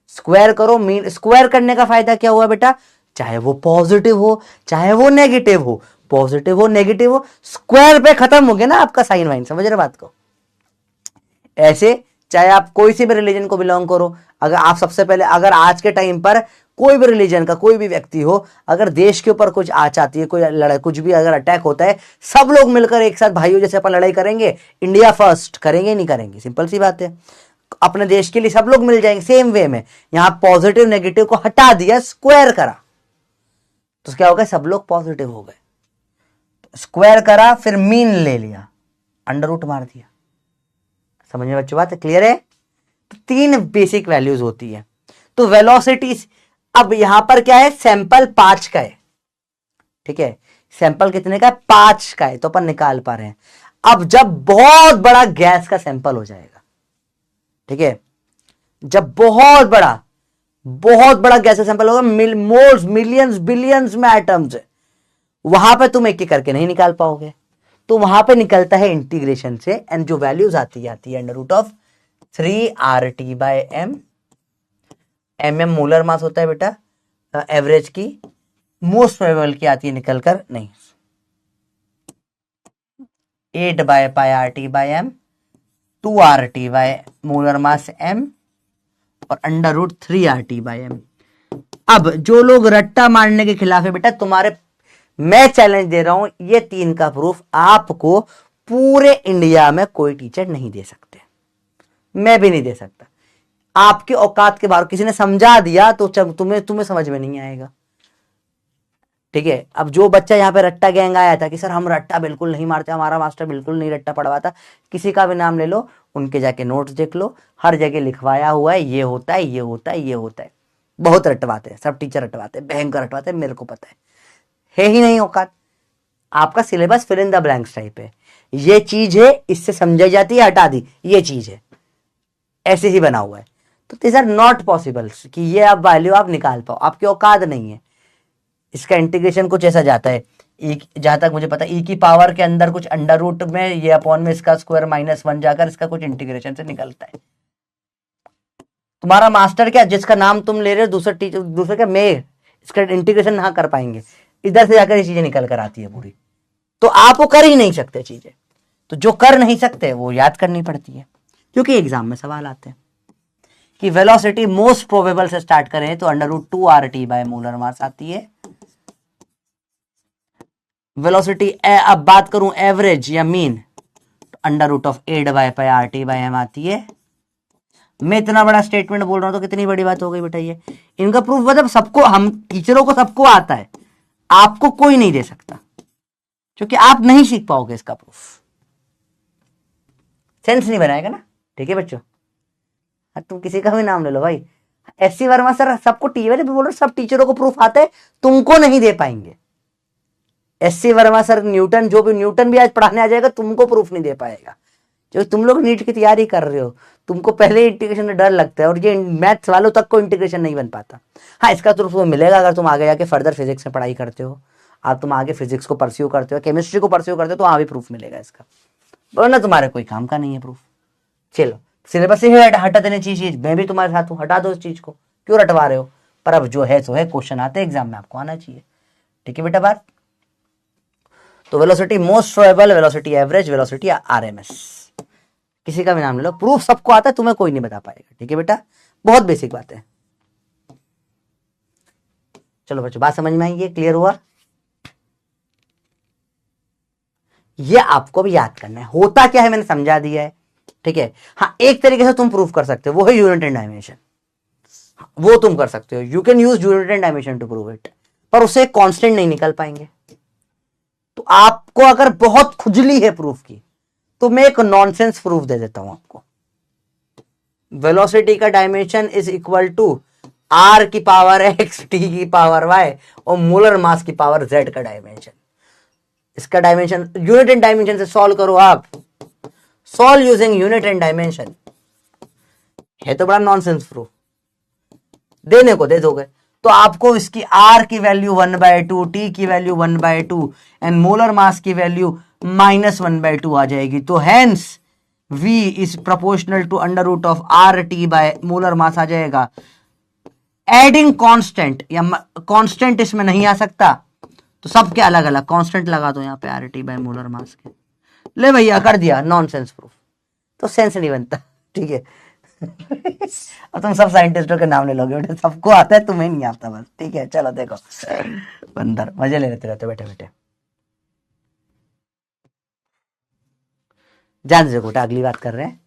स्क्वायर करो मीन, स्क्वायर करने का फायदा क्या हुआ बेटा? चाहे वो पॉजिटिव हो चाहे वो नेगेटिव हो, पॉजिटिव हो नेगेटिव हो, स्क्वायर पे खत्म हो गया ना आपका साइन वाइन। समझ रहे बात को? ऐसे चाहे आप कोई सी भी रिलीजन को बिलोंग करो, अगर आप सबसे पहले, अगर आज के टाइम पर कोई भी रिलीजन का कोई भी व्यक्ति हो, अगर देश के ऊपर कुछ आ जाती है, कोई लड़ाई कुछ भी अगर अटैक होता है, सब लोग मिलकर एक साथ भाइयों जैसे अपन लड़ाई करेंगे, इंडिया फर्स्ट करेंगे नहीं करेंगे? सिंपल सी बात है, अपने देश के लिए सब लोग मिल जाएंगे सेम वे में। यहां पॉजिटिव नेगेटिव को हटा दिया, स्क्वायर करा, तो क्या हो गया? सब लोग पॉजिटिव हो गए। स्क्वायर करा फिर मीन ले लिया, अंडर रूट मार दिया। समझ में बच्चों बात? क्लियर है? तो 3 बेसिक वैल्यूज होती है। तो वेलोसिटी, अब यहां पर क्या है? सैंपल 5 का है, ठीक है, सैंपल कितने का है? 5 का है, तो अपन निकाल पा रहे हैं। अब जब बहुत बड़ा गैस का सैंपल हो जाएगा, ठीक है, जब बहुत बड़ा गैस का सैंपल होगा, मोल्स मिलियंस बिलियंस में एटम्स है, वहां पे तुम एक एक करके नहीं निकाल पाओगे। तो वहां पे निकलता है इंटीग्रेशन से, एंड जो वैल्यूज आती है under root of 3RT/m। mm molar mass होता है बेटा एवरेज की, मोस्ट प्रोबेबल की आती है निकलकर नहीं, 8/πRT/m 2RT molar mass m और अंडर रूट 3RT/m। अब जो लोग रट्टा मारने के खिलाफ है बेटा, तुम्हारे, मैं चैलेंज दे रहा हूं, ये 3 का प्रूफ आपको पूरे इंडिया में कोई टीचर नहीं दे सकते, मैं भी नहीं दे सकता। आपके औकात के बाहर किसी ने समझा दिया तो तुम्हें समझ में नहीं आएगा, ठीक है। अब जो बच्चा यहाँ पे रट्टा गैंग आया था कि सर हम रट्टा बिल्कुल नहीं मारते, हमारा मास्टर बिल्कुल नहीं रट्टा पढ़वाता, किसी का भी नाम ले लो, उनके जाके नोट्स देख लो, हर जगह लिखवाया हुआ है, ये होता है ये होता है ये होता है। बहुत रटवाते हैं, सब टीचर रटवाते हैं, भयंकर रटवाते हैं, मेरे को पता है ही नहीं औकात। आपका syllabus fill in the blanks type है, ये चीज है इससे समझाई जाती है, हटा दी, ये चीज है, ऐसे ही बना हुआ है। तो दिस आर नॉट पॉसिबल कि ये आप वैल्यू आप निकाल पाओ, आपकी औकात नहीं है। इसका इंटीग्रेशन कुछ ऐसा जाता है, जहां तक मुझे पता ई की पावर के अंदर कुछ अंडर रूट में ये अपॉन में इसका स्क्वायर -1 जाकर इसका कुछ इंटीग्रेशन से निकलता है। तुम्हारा मास्टर क्या, जिसका नाम तुम ले रहे हो, दूसरे क्या, मैं इसका इंटीग्रेशन ना कर पाएंगे, इधर से जाकर ये चीजें निकल कर आती है पूरी। तो आप वो कर ही नहीं सकते चीजें, तो जो कर नहीं सकते वो याद करनी पड़ती है, क्योंकि एग्जाम में सवाल आते हैं कि वेलोसिटी मोस्ट प्रोबेबल से स्टार्ट करें तो under root 2RT molar mass आती है। वेलोसिटी अब बात करूं एवरेज या mean, under root of 8/πRT/m आती है। मैं इतना बड़ा स्टेटमेंट बोल रहा हूं तो कितनी बड़ी बात हो गई बेटा ये। इनका प्रूफ मतलब सबको, हम टीचरों को सबको आता है, आपको कोई नहीं दे सकता, क्योंकि आप नहीं सीख पाओगे इसका प्रूफ, सेंस नहीं बनाएगा ना। ठीक है बच्चों, तुम किसी का भी नाम ले लो भाई, एससी वर्मा सर सबको टीचर बोल रहे, सब टीचरों को प्रूफ आता है, तुमको नहीं दे पाएंगे। एससी वर्मा सर, न्यूटन, जो भी न्यूटन भी आज पढ़ाने आ जाएगा, तुमको प्रूफ नहीं दे पाएगा। जो तुम लोग नीट की तैयारी कर रहे हो, तुमको पहले इंटीग्रेशन में डर लगता है, और ये मैथ्स वालों तक को इंटीग्रेशन नहीं बन पाता। हाँ, इसका तो तुम्हें मिलेगा अगर तुम आगे जाके फर्दर फिजिक्स में पढ़ाई करते हो, आप तुम आगे फिजिक्स को परस्यू करते हो, केमिस्ट्री को परस्यू करते हो, तो वहां भी प्रूफ मिलेगा इसका, वरना तुम्हारे कोई काम का नहीं है प्रूफ। चलो, सिलेबस से हटा देने चीज, मैं भी तुम्हारे साथ हूँ, हटा दो इस चीज को, क्यों रटवा रहे हो। पर अब जो है सो है, क्वेश्चन आते हैं एग्जाम में, आपको आना चाहिए। ठीक है बेटा बात। तो velocity most probable, velocity average, velocity RMS, किसी का भी नाम ले लो, प्रूफ सबको आता है, तुम्हें कोई नहीं बता पाएगा। ठीक है बेटा, बहुत बेसिक बात है। चलो बच्चों, बात समझ में आई, ये क्लियर हुआ। ये आपको भी याद करना है, होता क्या है मैंने समझा दिया है। ठीक है, हाँ, एक तरीके से तुम प्रूफ कर सकते हो, वो है यूनिट एंड डायमेंशन, वो तुम कर सकते हो, you can use unit and dimension to prove it, पर उससे कांस्टेंट नहीं निकल पाएंगे। तो आपको अगर बहुत खुजली है प्रूफ की, तो मैं एक नॉनसेंस प्रूफ दे देता हूं आपको। वेलोसिटी का dimension is equal to R की पावर एक्स, टी की पावर वाई, और मोलर मास की पावर जेड का डायमेंशन। इसका डायमेंशन यूनिट एंड डायमेंशन से सॉल्व करो आप, solve using unit and dimension. है तो बड़ा नॉनसेंस प्रूफ, देने को दे दोगे। तो आपको इसकी आर की वैल्यू 1/2, टी की वैल्यू 1/2 एंड मोलर मास की वैल्यू -1/2 आ जाएगी। तो hence V is proportional to under root of R T by molar mass आ जाएगा। एडिंग कांस्टेंट, या कांस्टेंट इसमें नहीं आ सकता, तो सबके अलग अलग कांस्टेंट लगा दो यहाँ पे, आर टी बाय मोलर मास के। ले भैया, कर दिया नॉनसेंस प्रूफ। तो सेंस नहीं बनता। ठीक है। और तुम सब साइंटिस्टों के नाम ले लोगे बेटे, सबको आता है, तुम्हें नहीं आता बस। ठीक है, चलो देखो, बंदर मजे ले लेते रहते बैठे बैठे। जान दीजिए बेटा, अगली बात कर रहे हैं।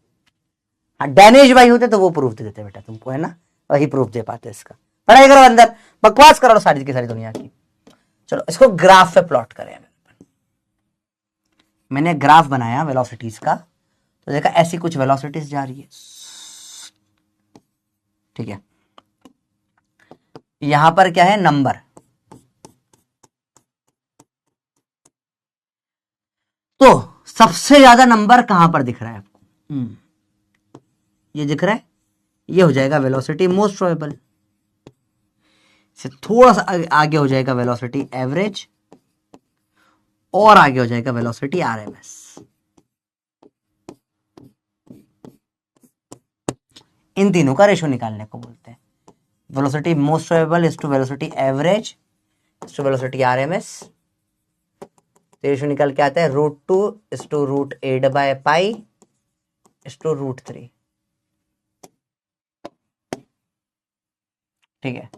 हाँ, डैनिश भाई होते तो वो प्रूफ दे देते बेटा तुमको, है ना, वही प्रूफ दे पाते इसका। पढ़ाई करो अंदर, बकवास करो सारी की सारी दुनिया की। चलो, इसको ग्राफ पे प्लॉट करें। मैंने ग्राफ बनाया वेलोसिटीज का, तो देखा ऐसी कुछ वेलोसिटीज जा रही है। ठीक है, यहां पर क्या है, नंबर। तो सबसे ज्यादा नंबर कहां पर दिख रहा है आपको, ये दिख रहा है, ये हो जाएगा वेलोसिटी मोस्ट प्रोबेबल। से थोड़ा सा आगे हो जाएगा वेलोसिटी एवरेज, और आगे हो जाएगा वेलोसिटी आरएमएस। इन तीनों का रेशो निकालने को बोलते हैं। Velocity most probable is to velocity average is to velocity RMS. तो रेशो निकल के आता है √2 इज टू √8/पाई इज टू √3। ठीक है,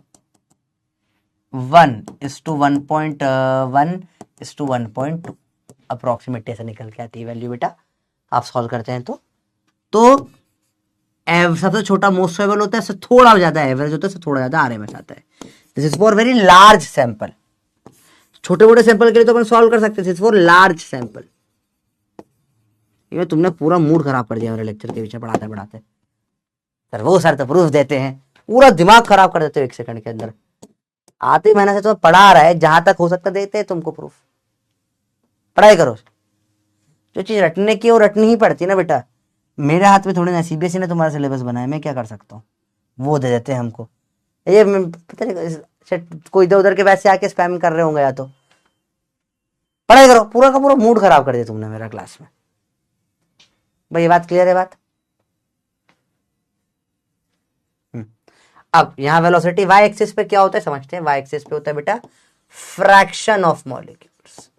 1:1.1 इज टू 1.2 अप्रोक्सीमेट ऐसे निकल के आती है वैल्यू बेटा, आप सॉल्व करते हैं तो सबसे छोटा मोस्ट प्रोबेबल होता है, इससे थोड़ा ज्यादा एवरेज होता है, इससे थोड़ा ज्यादा आरएमएस आता है। This is for very large sample. छोटे मोटे सैंपल के लिए तो अपन सॉल्व कर सकते थे, फॉर लार्ज सैंपल। ये तुमने पूरा मूड खराब कर दिया मेरे लेक्चर के पीछे पढ़ाते पढ़ाते। सर वो सर तो प्रूफ देते हैं, पूरा दिमाग खराब कर देते हो 1 सेकंड के अंदर। आते महीने से तो पढ़ा रहा है, जहां तक हो सकता देते हैं तुमको प्रूफ। पढ़ाई करो, जो चीज रटने की वो रटनी ही पड़ती ना बेटा। मेरे हाथ में थोड़ी ना, सीबीएसई ने तुम्हारा सिलेबस बनाया, मैं क्या कर सकता हूँ। वो दे देते हैं हमको, ये पता नहीं कोई इधर उधर के वैसे आके स्पैम कर रहे होंगे, या तो पढ़ाई करो। पूरा का पूरा मूड खराब कर दिया तुमने मेरा क्लास में। भाई ये बात क्लियर है बात। अब यहां वेलोसिटी वाई एक्सिस पे क्या होता है समझते हैं। वाई एक्सिस पे होता है बेटा fraction of molecules.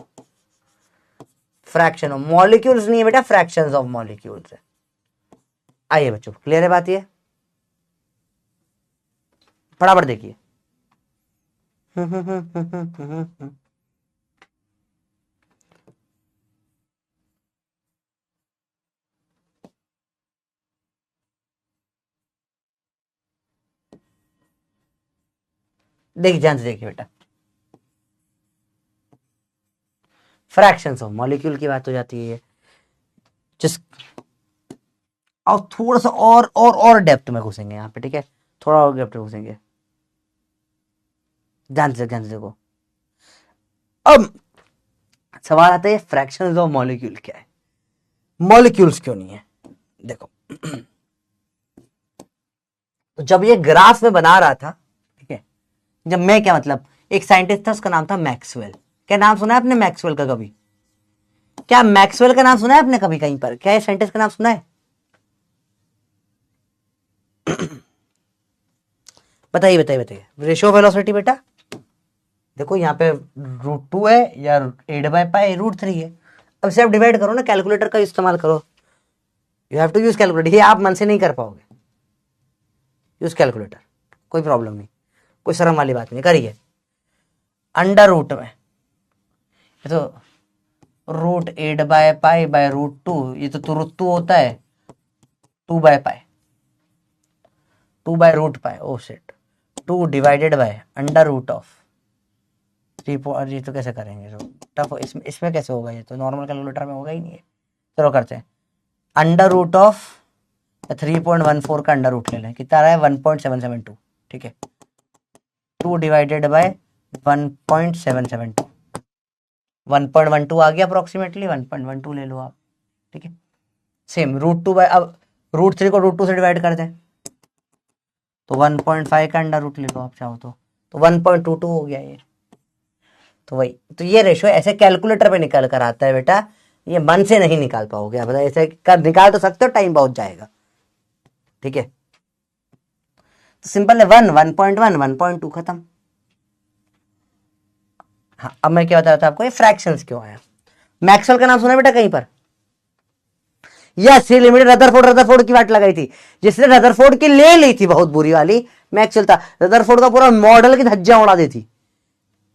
Fraction of molecules नहीं है बेटा, फ्रैक्शंस ऑफ मॉलिक्यूल्स है। आइए बच्चों, क्लियर है बात ये, फटाफट देखिए। देखिए ध्यान से देखिए बेटा, फ्रैक्शंस ऑफ मॉलिक्यूल की बात हो जाती है जिस, और थोड़ा सा और डेप्थ में घुसेंगे यहाँ पे, ठीक है, थोड़ा और डेप्थ में घुसेंगे, ध्यान से देखो। अब सवाल आता है फ्रैक्शंस ऑफ मॉलिक्यूल क्या है, मॉलिक्यूल्स क्यों नहीं है। देखो तो जब ये ग्राफ में बना रहा था, ठीक है, जब मैं क्या मतलब, एक साइंटिस्ट था उसका नाम था मैक्सवेल। क्या नाम सुना है आपने मैक्सवेल का कभी? क्या मैक्सवेल का नाम सुना है आपने कभी कहीं पर? क्या ये साइंटिस्ट का नाम सुना है? बताइए बताइए बताइए। रेशियो वेलोसिटी बेटा देखो यहाँ पे √2 है या 8/π √3 है। अब इसे आप डिवाइड करो ना, कैलकुलेटर का इस्तेमाल करो, you have to use calculator. ये आप मन से नहीं कर पाओगे, यूज कैलकुलेटर, कोई प्रॉब्लम नहीं, कोई शर्म वाली बात नहीं, करिए। अंडर रूट में ये तो √8/π/√2, ये तो √2 होता है 2/π, 2/√π, oh shit, 2 divided by under root of 3, ये तो कैसे करेंगे, तो टफ, इसमें कैसे होगा, ये तो नॉर्मल कैलकुलेटर में होगा ही नहीं है। चलो करते हैं, अंडर रूट ऑफ 3.14 का अंडर रूट ले लें, कितना आ रहा है 1.772, ठीक है, 2 डिवाइडेड बाय 1.772, 1.12 आ गया अप्रोक्सीमेटली, 1.12 ले लो आप, ठीक है। सेम √2 बाय, अब √3 को √2 से डिवाइड कर दें तो 1.5 का अंडर रूट ले लो आप चाहो तो 1.22 हो गया ये। तो वही, तो ये रेशियो ऐसे कैलकुलेटर पे निकल कर आता है बेटा, ये मन से नहीं निकाल पाओगे आप, ऐसे कर निकाल तो सकते हो, टाइम बहुत जाएगा, ठीक है। तो सिंपल है, 1.1 1.2 खत्म। हाँ अब मैं क्या बता रहा था आपको, ये फ्रैक्शंस क्यों आया। मैक्सवेल का नाम सुना बेटा कहीं पर? यस, ये लिमिटेड रदरफोर्ड की बात लगाई थी, जिसने रदरफोर्ड की ले ली थी बहुत बुरी वाली, मैक्सवेल था, रदरफोर्ड का पूरा मॉडल की धज्जियां उड़ा दी थी,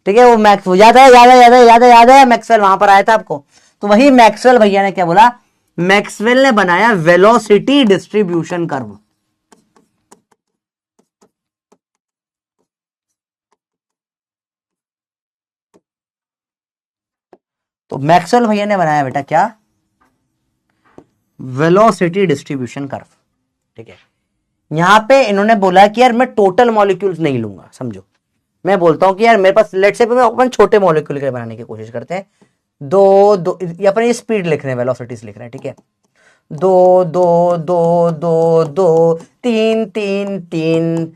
ठीक है। वो मैक्स याद है मैक्सवेल वहां पर आया था आपको, तो वही मैक्सवेल भैया ने क्या बोला, मैक्सवेल ने बनाया वेलोसिटी डिस्ट्रीब्यूशन कर्व। तो मैक्सवेल भैया ने बनाया बेटा क्या, वेलोसिटी डिस्ट्रीब्यूशन कर्व, ठीक है। यहां पे इन्होंने बोला कि यार मैं टोटल मॉलिक्यूल्स नहीं लूंगा, समझो, मैं बोलता हूं कि यार मेरे पास लेट्स से मैं अपन छोटे मॉलिक्यूल के बनाने की कोशिश करते हैं, दो दो, अपन ये स्पीड लिख रहे हैं, वेलोसिटीज लिख रहे हैं, ठीक है, 2 2 2 2 2 3 3 3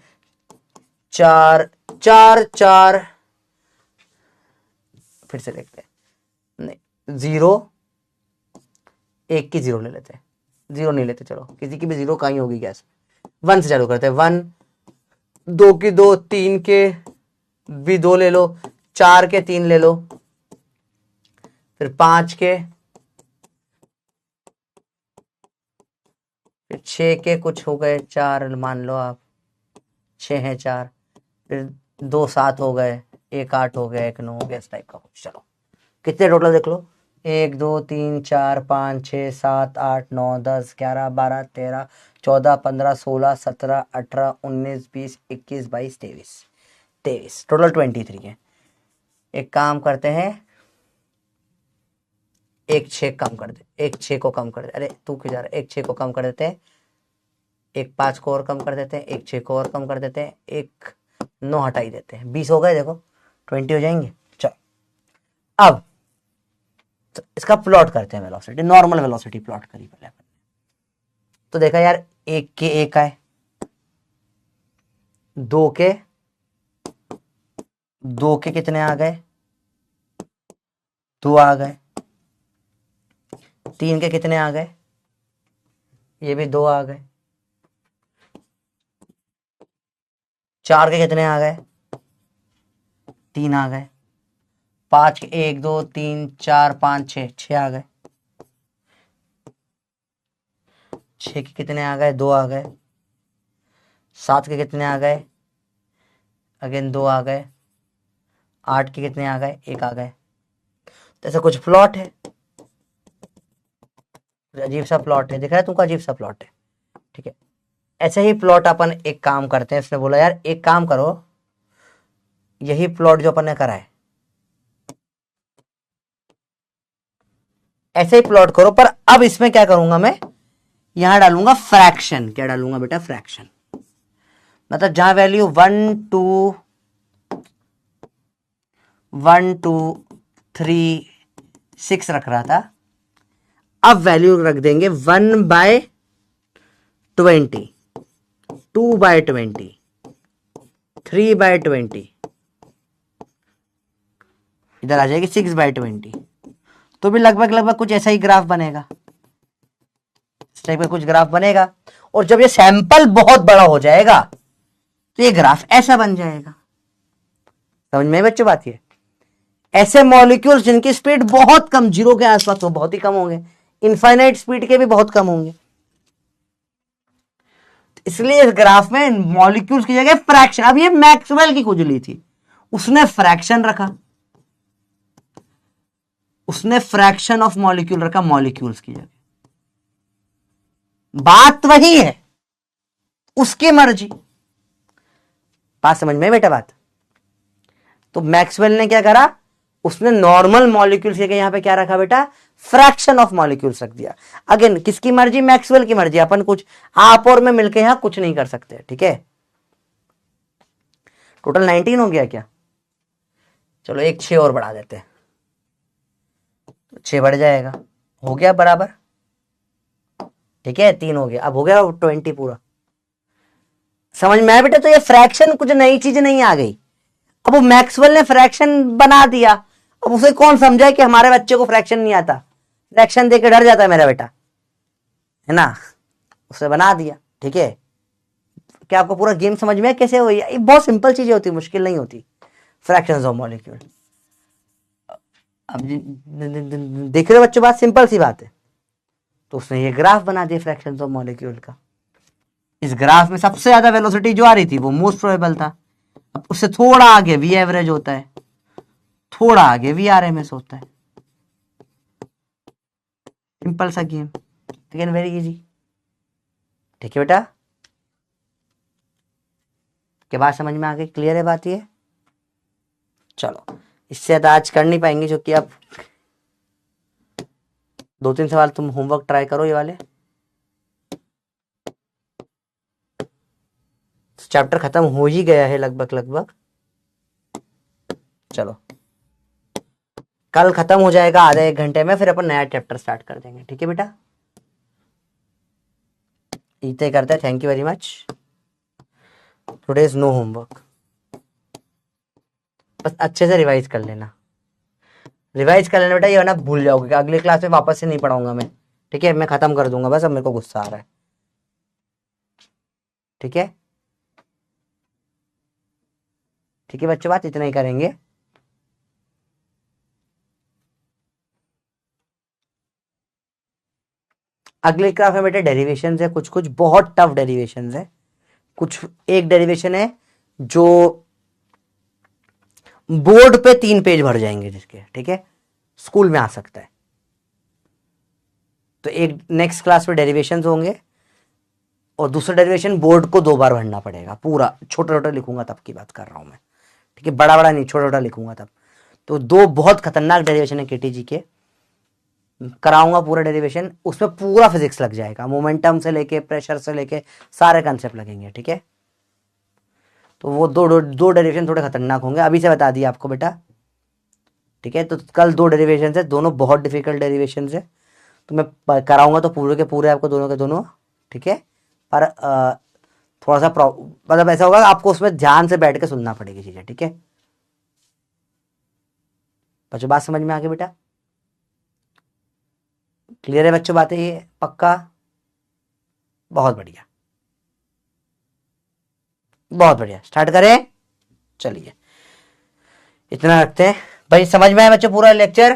4 4 4, फिर से लिखते हैं, नहीं 0 1 की 0 ले लेते हैं, 0 नहीं लेते, चलो किसी की भी 0 कहीं होगी गैस, 1 से चालू करते हैं, 1 2 की 2, 3 के भी 2 ले लो, 4 के 3 ले लो, फिर 5 के, फिर 6 के कुछ हो गए 4 मान लो आप, 6 हैं 4, फिर 2 7 हो गए, 1 8 हो गया, 1 9 हो गया, इस टाइप का कुछ। चलो कितने टोटल देख लो, 1 2 3 4 5 6 7 8 9 10 11 12 13 14 15 16 17 18 19 20 21 22 23 टोटल 23 है। एक काम करते हैं, एक 6 कम कर दे, एक 6 को कम कर दे, अरे तू क्यों जा रहा है, एक 6 को कम कर देते हैं, एक 5 को और कम कर देते हैं, एक 6 को और कम कर देते हैं, एक 9 हटा ही देते हैं, 20 हो गए, देखो 20 हो जाएंगे। चलो अब तो इसका प्लॉट करते हैं, वेलोसिटी, नॉर्मल वेलोसिटी प्लॉट करी पहले। तो देखा यार, 1 के 1 आए, 2 के 2 के कितने आ गए, 2 आ गए, 3 के कितने आ गए, ये भी 2 आ गए, 4 के कितने आ गए, 3 आ गए, 5 के 1 2 3 4 5 6 आ गए, 6 के कितने आ गए, 2 आ गए, 7 के कितने आ गए, अगेन 2 आ गए, 8 के कितने आ गए, 1 आ गए। तो ऐसा कुछ प्लॉट है, अजीब सा प्लॉट है, दिख रहा है तुमको, अजीब सा प्लॉट है, ठीक है। ऐसे ही प्लॉट अपन एक काम करते हैं, इसने बोला यार एक काम करो, यही प्लॉट जो अपन ने करा है, ऐसे ही प्लॉट करो, पर अब इसमें क्या करूंगा मैं, यहां डालूंगा फ्रैक्शन। क्या डालूंगा बेटा? फ्रैक्शन। मतलब जहां वैल्यू 1 2 1 2 3 6 रख रहा था, अब वैल्यू रख देंगे 1/20, 2/20, 3/20, इधर आ जाएगी 6/20। तो भी लगभग लगभग कुछ ऐसा ही ग्राफ बनेगा, इस टाइप का कुछ ग्राफ बनेगा। और जब ये सैंपल बहुत बड़ा हो जाएगा तो ये ग्राफ ऐसा बन जाएगा। समझ में बच्चों बात? ये ऐसे मॉलिक्यूल्स जिनकी स्पीड बहुत कम, 0 के आसपास हो, बहुत ही कम होंगे, इनफाइनाइट स्पीड के भी बहुत कम होंगे, इसलिए इस ग्राफ में मॉलिक्यूल्स की जगह फ्रैक्शन। अब ये मैक्सवेल की खुजली थी, उसने फ्रैक्शन रखा, उसने फ्रैक्शन ऑफ मॉलिक्यूल रखा मॉलिक्यूल्स की जगह। बात वही है, उसकी मर्जी। बात समझ में बेटा? बात तो मैक्सवेल ने क्या करा, उसने नॉर्मल मॉलिक्यूल्स की जगह यहां पे क्या रखा बेटा? फ्रैक्शन ऑफ मॉलिक्यूल्स रख दिया। अगेन किसकी मर्जी? मैक्सवेल की मर्जी। अपन कुछ आप और मैं मिलके यहां कुछ नहीं कर सकते, ठीक है। टोटल 19 हो गया क्या? चलो एक 6 और बढ़ा देते हैं, 6 बढ़ जाएगा, हो गया बराबर, ठीक है। 3 हो गया, अब हो गया 20 पूरा। समझ में आया बेटा? तो ये फ्रैक्शन कुछ नई चीज नहीं आ गई। अब वो मैक्सवेल ने फ्रैक्शन बना दिया, अब उसे कौन समझाए कि हमारे बच्चे को फ्रैक्शन नहीं आता? फ्रैक्शन देके डर जाता है मेरा बेटा, है ना। उसे बना दिया, ठीक है। क्या आपको पूरा गेम समझ में कैसे हुई? ये बहुत सिंपल चीजें होती, मुश्किल नहीं होती। Fractions of molecule. अब देख रहे हो बच्चों, बात सिंपल सी बात है। तो उसने ये ग्राफ बना दिया फ्रैक्शंस ऑफ मॉलिक्यूल का। इस ग्राफ में सबसे ज्यादा वेलोसिटी जो आ रही थी वो मोस्ट प्रोबेबल था। अब उससे थोड़ा आगे वी एवरेज होता है, थोड़ा आगे वी आर एम एस होता है। सिंपल सा गेम, अगेन वेरी इजी, ठीक है बेटा। क्या बात समझ में आ गई? क्लियर है बात ये? चलो इससे ज्यादा आज कर नहीं पाएंगे, क्योंकि अब 2-3 सवाल तुम होमवर्क ट्राई करो ये वाले। चैप्टर खत्म हो ही गया है लगभग लगभग। चलो कल खत्म हो जाएगा आधे 1 घंटे में, फिर अपन नया चैप्टर स्टार्ट कर देंगे, ठीक है बेटा। इतने करते हैं। Thank you very much. Today is no homework, बस अच्छे से रिवाइज कर लेना, रिवाइज कर लेना बेटा, ये ना भूल जाओगे। अगले क्लास में वापस से नहीं पढ़ाऊंगा मैं, ठीक है। मैं खत्म कर दूंगा बस, अब मेरे को गुस्सा आ रहा है, ठीक है। ठीक है बच्चों, बात इतना ही करेंगे। अगले क्लास में बेटा डेरिवेशंस है, कुछ कुछ बहुत टफ डेरिवेशंस है। कुछ एक डेरिवेशन है जो बोर्ड पे 3 पेज भर जाएंगे जिसके, ठीक है, स्कूल में आ सकता है। तो एक नेक्स्ट क्लास में डेरिवेशंस होंगे, और दूसरा डेरिवेशन बोर्ड को 2 बार भरना पड़ेगा पूरा। छोटा छोटा लिखूंगा तब की बात कर रहा हूं मैं, ठीक है। बड़ा बड़ा नहीं, छोटा छोटा लिखूंगा तब। तो 2 बहुत खतरनाक डेरिवेशन है केटीजी के, कराऊंगा पूरा डेरिवेशन। उसमें पूरा फिजिक्स लग जाएगा, मोमेंटम से लेके प्रेशर से लेके सारे कंसेप्ट लगेंगे, ठीक है। तो वो दो डेरिवेशन थोड़े खतरनाक होंगे, अभी से बता दिया आपको बेटा, ठीक है। तो कल 2 डेरिवेशन है, दोनों बहुत डिफिकल्ट डेरिवेशन है। तो मैं कराऊंगा तो पूरे के पूरे आपको दोनों के दोनों, ठीक है। पर थोड़ा सा मतलब ऐसा होगा, आपको उसमें ध्यान से बैठ के सुनना पड़ेगी चीजें, ठीक है बच्चों। बात समझ में आ गई बेटा? क्लियर है बच्चों बातें ये? पक्का? बहुत बढ़िया, बहुत बढ़िया। स्टार्ट करें? चलिए इतना रखते हैं भाई। समझ में आया बच्चों पूरा लेक्चर?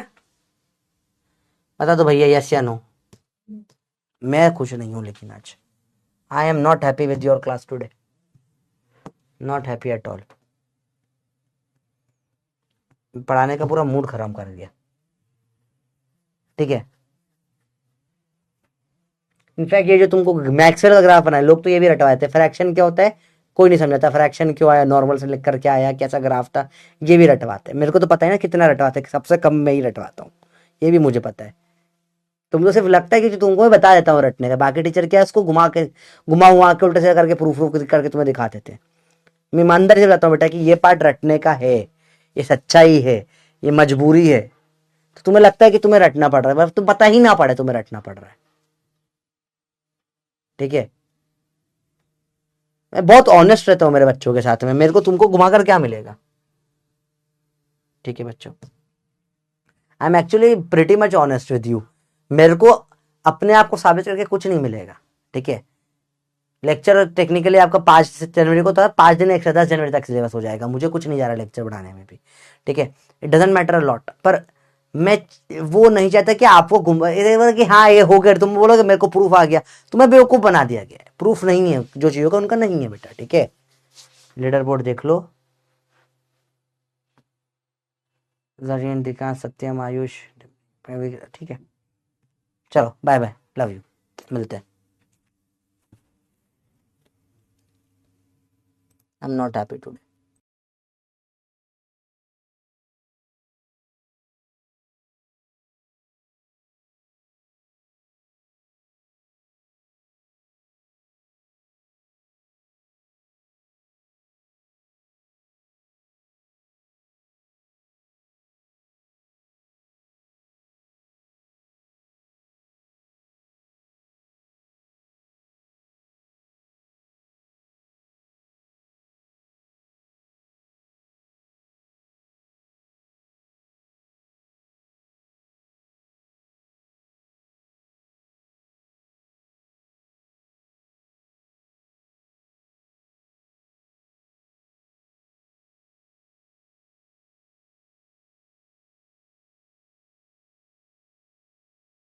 बता दो भैया यस या नो। मैं खुश नहीं हूं लेकिन आज I am not happy with your class today, not happy at all. पढ़ाने का पूरा मूड खराब कर दिया, ठीक है। इनफैक्ट ये जो तुमको मैक्सवेल का ग्राफ बनाए, लोग तो ये भी रटवाए थे, फ्रैक्शन क्या होता है, कोई नहीं समझाता फ्रैक्शन क्यों आया, नॉर्मल से लिख कर क्या आया, कैसा ग्राफ था, ये भी रटवाते हैं। मेरे को तो पता है ना कितना रटवाते हैं, सबसे कम मैं ही रटवाता हूँ, ये भी मुझे पता है। तुम तो सिर्फ लगता है कि तुमको मैं बता देता हूँ रटने का, बाकी टीचर क्या है उसको घुमा उमा के उल्टे से करके प्रूफ करके तुम्हें दिखा देते हैं। मैं ईमानदारी से बताता हूँ बेटा कि ये पार्ट रटने का है, ये सच्चाई है, ये मजबूरी है। तो तुम्हें लगता है कि तुम्हें रटना पड़ रहा है, तुम पता ही ना पड़े तुम्हें रटना पड़ रहा है। ठीक है, मैं बहुत ऑनेस्ट रहता हूँ मेरे बच्चों के साथ में, मेरे को तुमको घुमा कर क्या मिलेगा। ठीक है बच्चों, I am actually pretty much honest with you. मेरे को अपने आप को साबित करके कुछ नहीं मिलेगा। ठीक है, लेक्चर टेक्निकली आपका 5 जनवरी को था, 5 दिन एक्स्ट्रा 10 जनवरी तक सिलेबस हो जाएगा, मुझे कुछ नहीं जा रहा लेक्चर बढ़ाने में भी। ठीक है, it doesn't matter a lot, पर मैं वो नहीं चाहता कि आपको कि हाँ ये हो गया, तुम बोलोगे मेरे को प्रूफ आ गया, तुम्हें बेवकूफ बना दिया गया है। प्रूफ नहीं है, जो चाहिए होगा उनका नहीं है बेटा। ठीक है, लीडर बोर्ड देख लो, जरियन दिका सत्यम आयुष। ठीक है, चलो बाय बाय, लव यू, मिलते हैं। I am not happy today.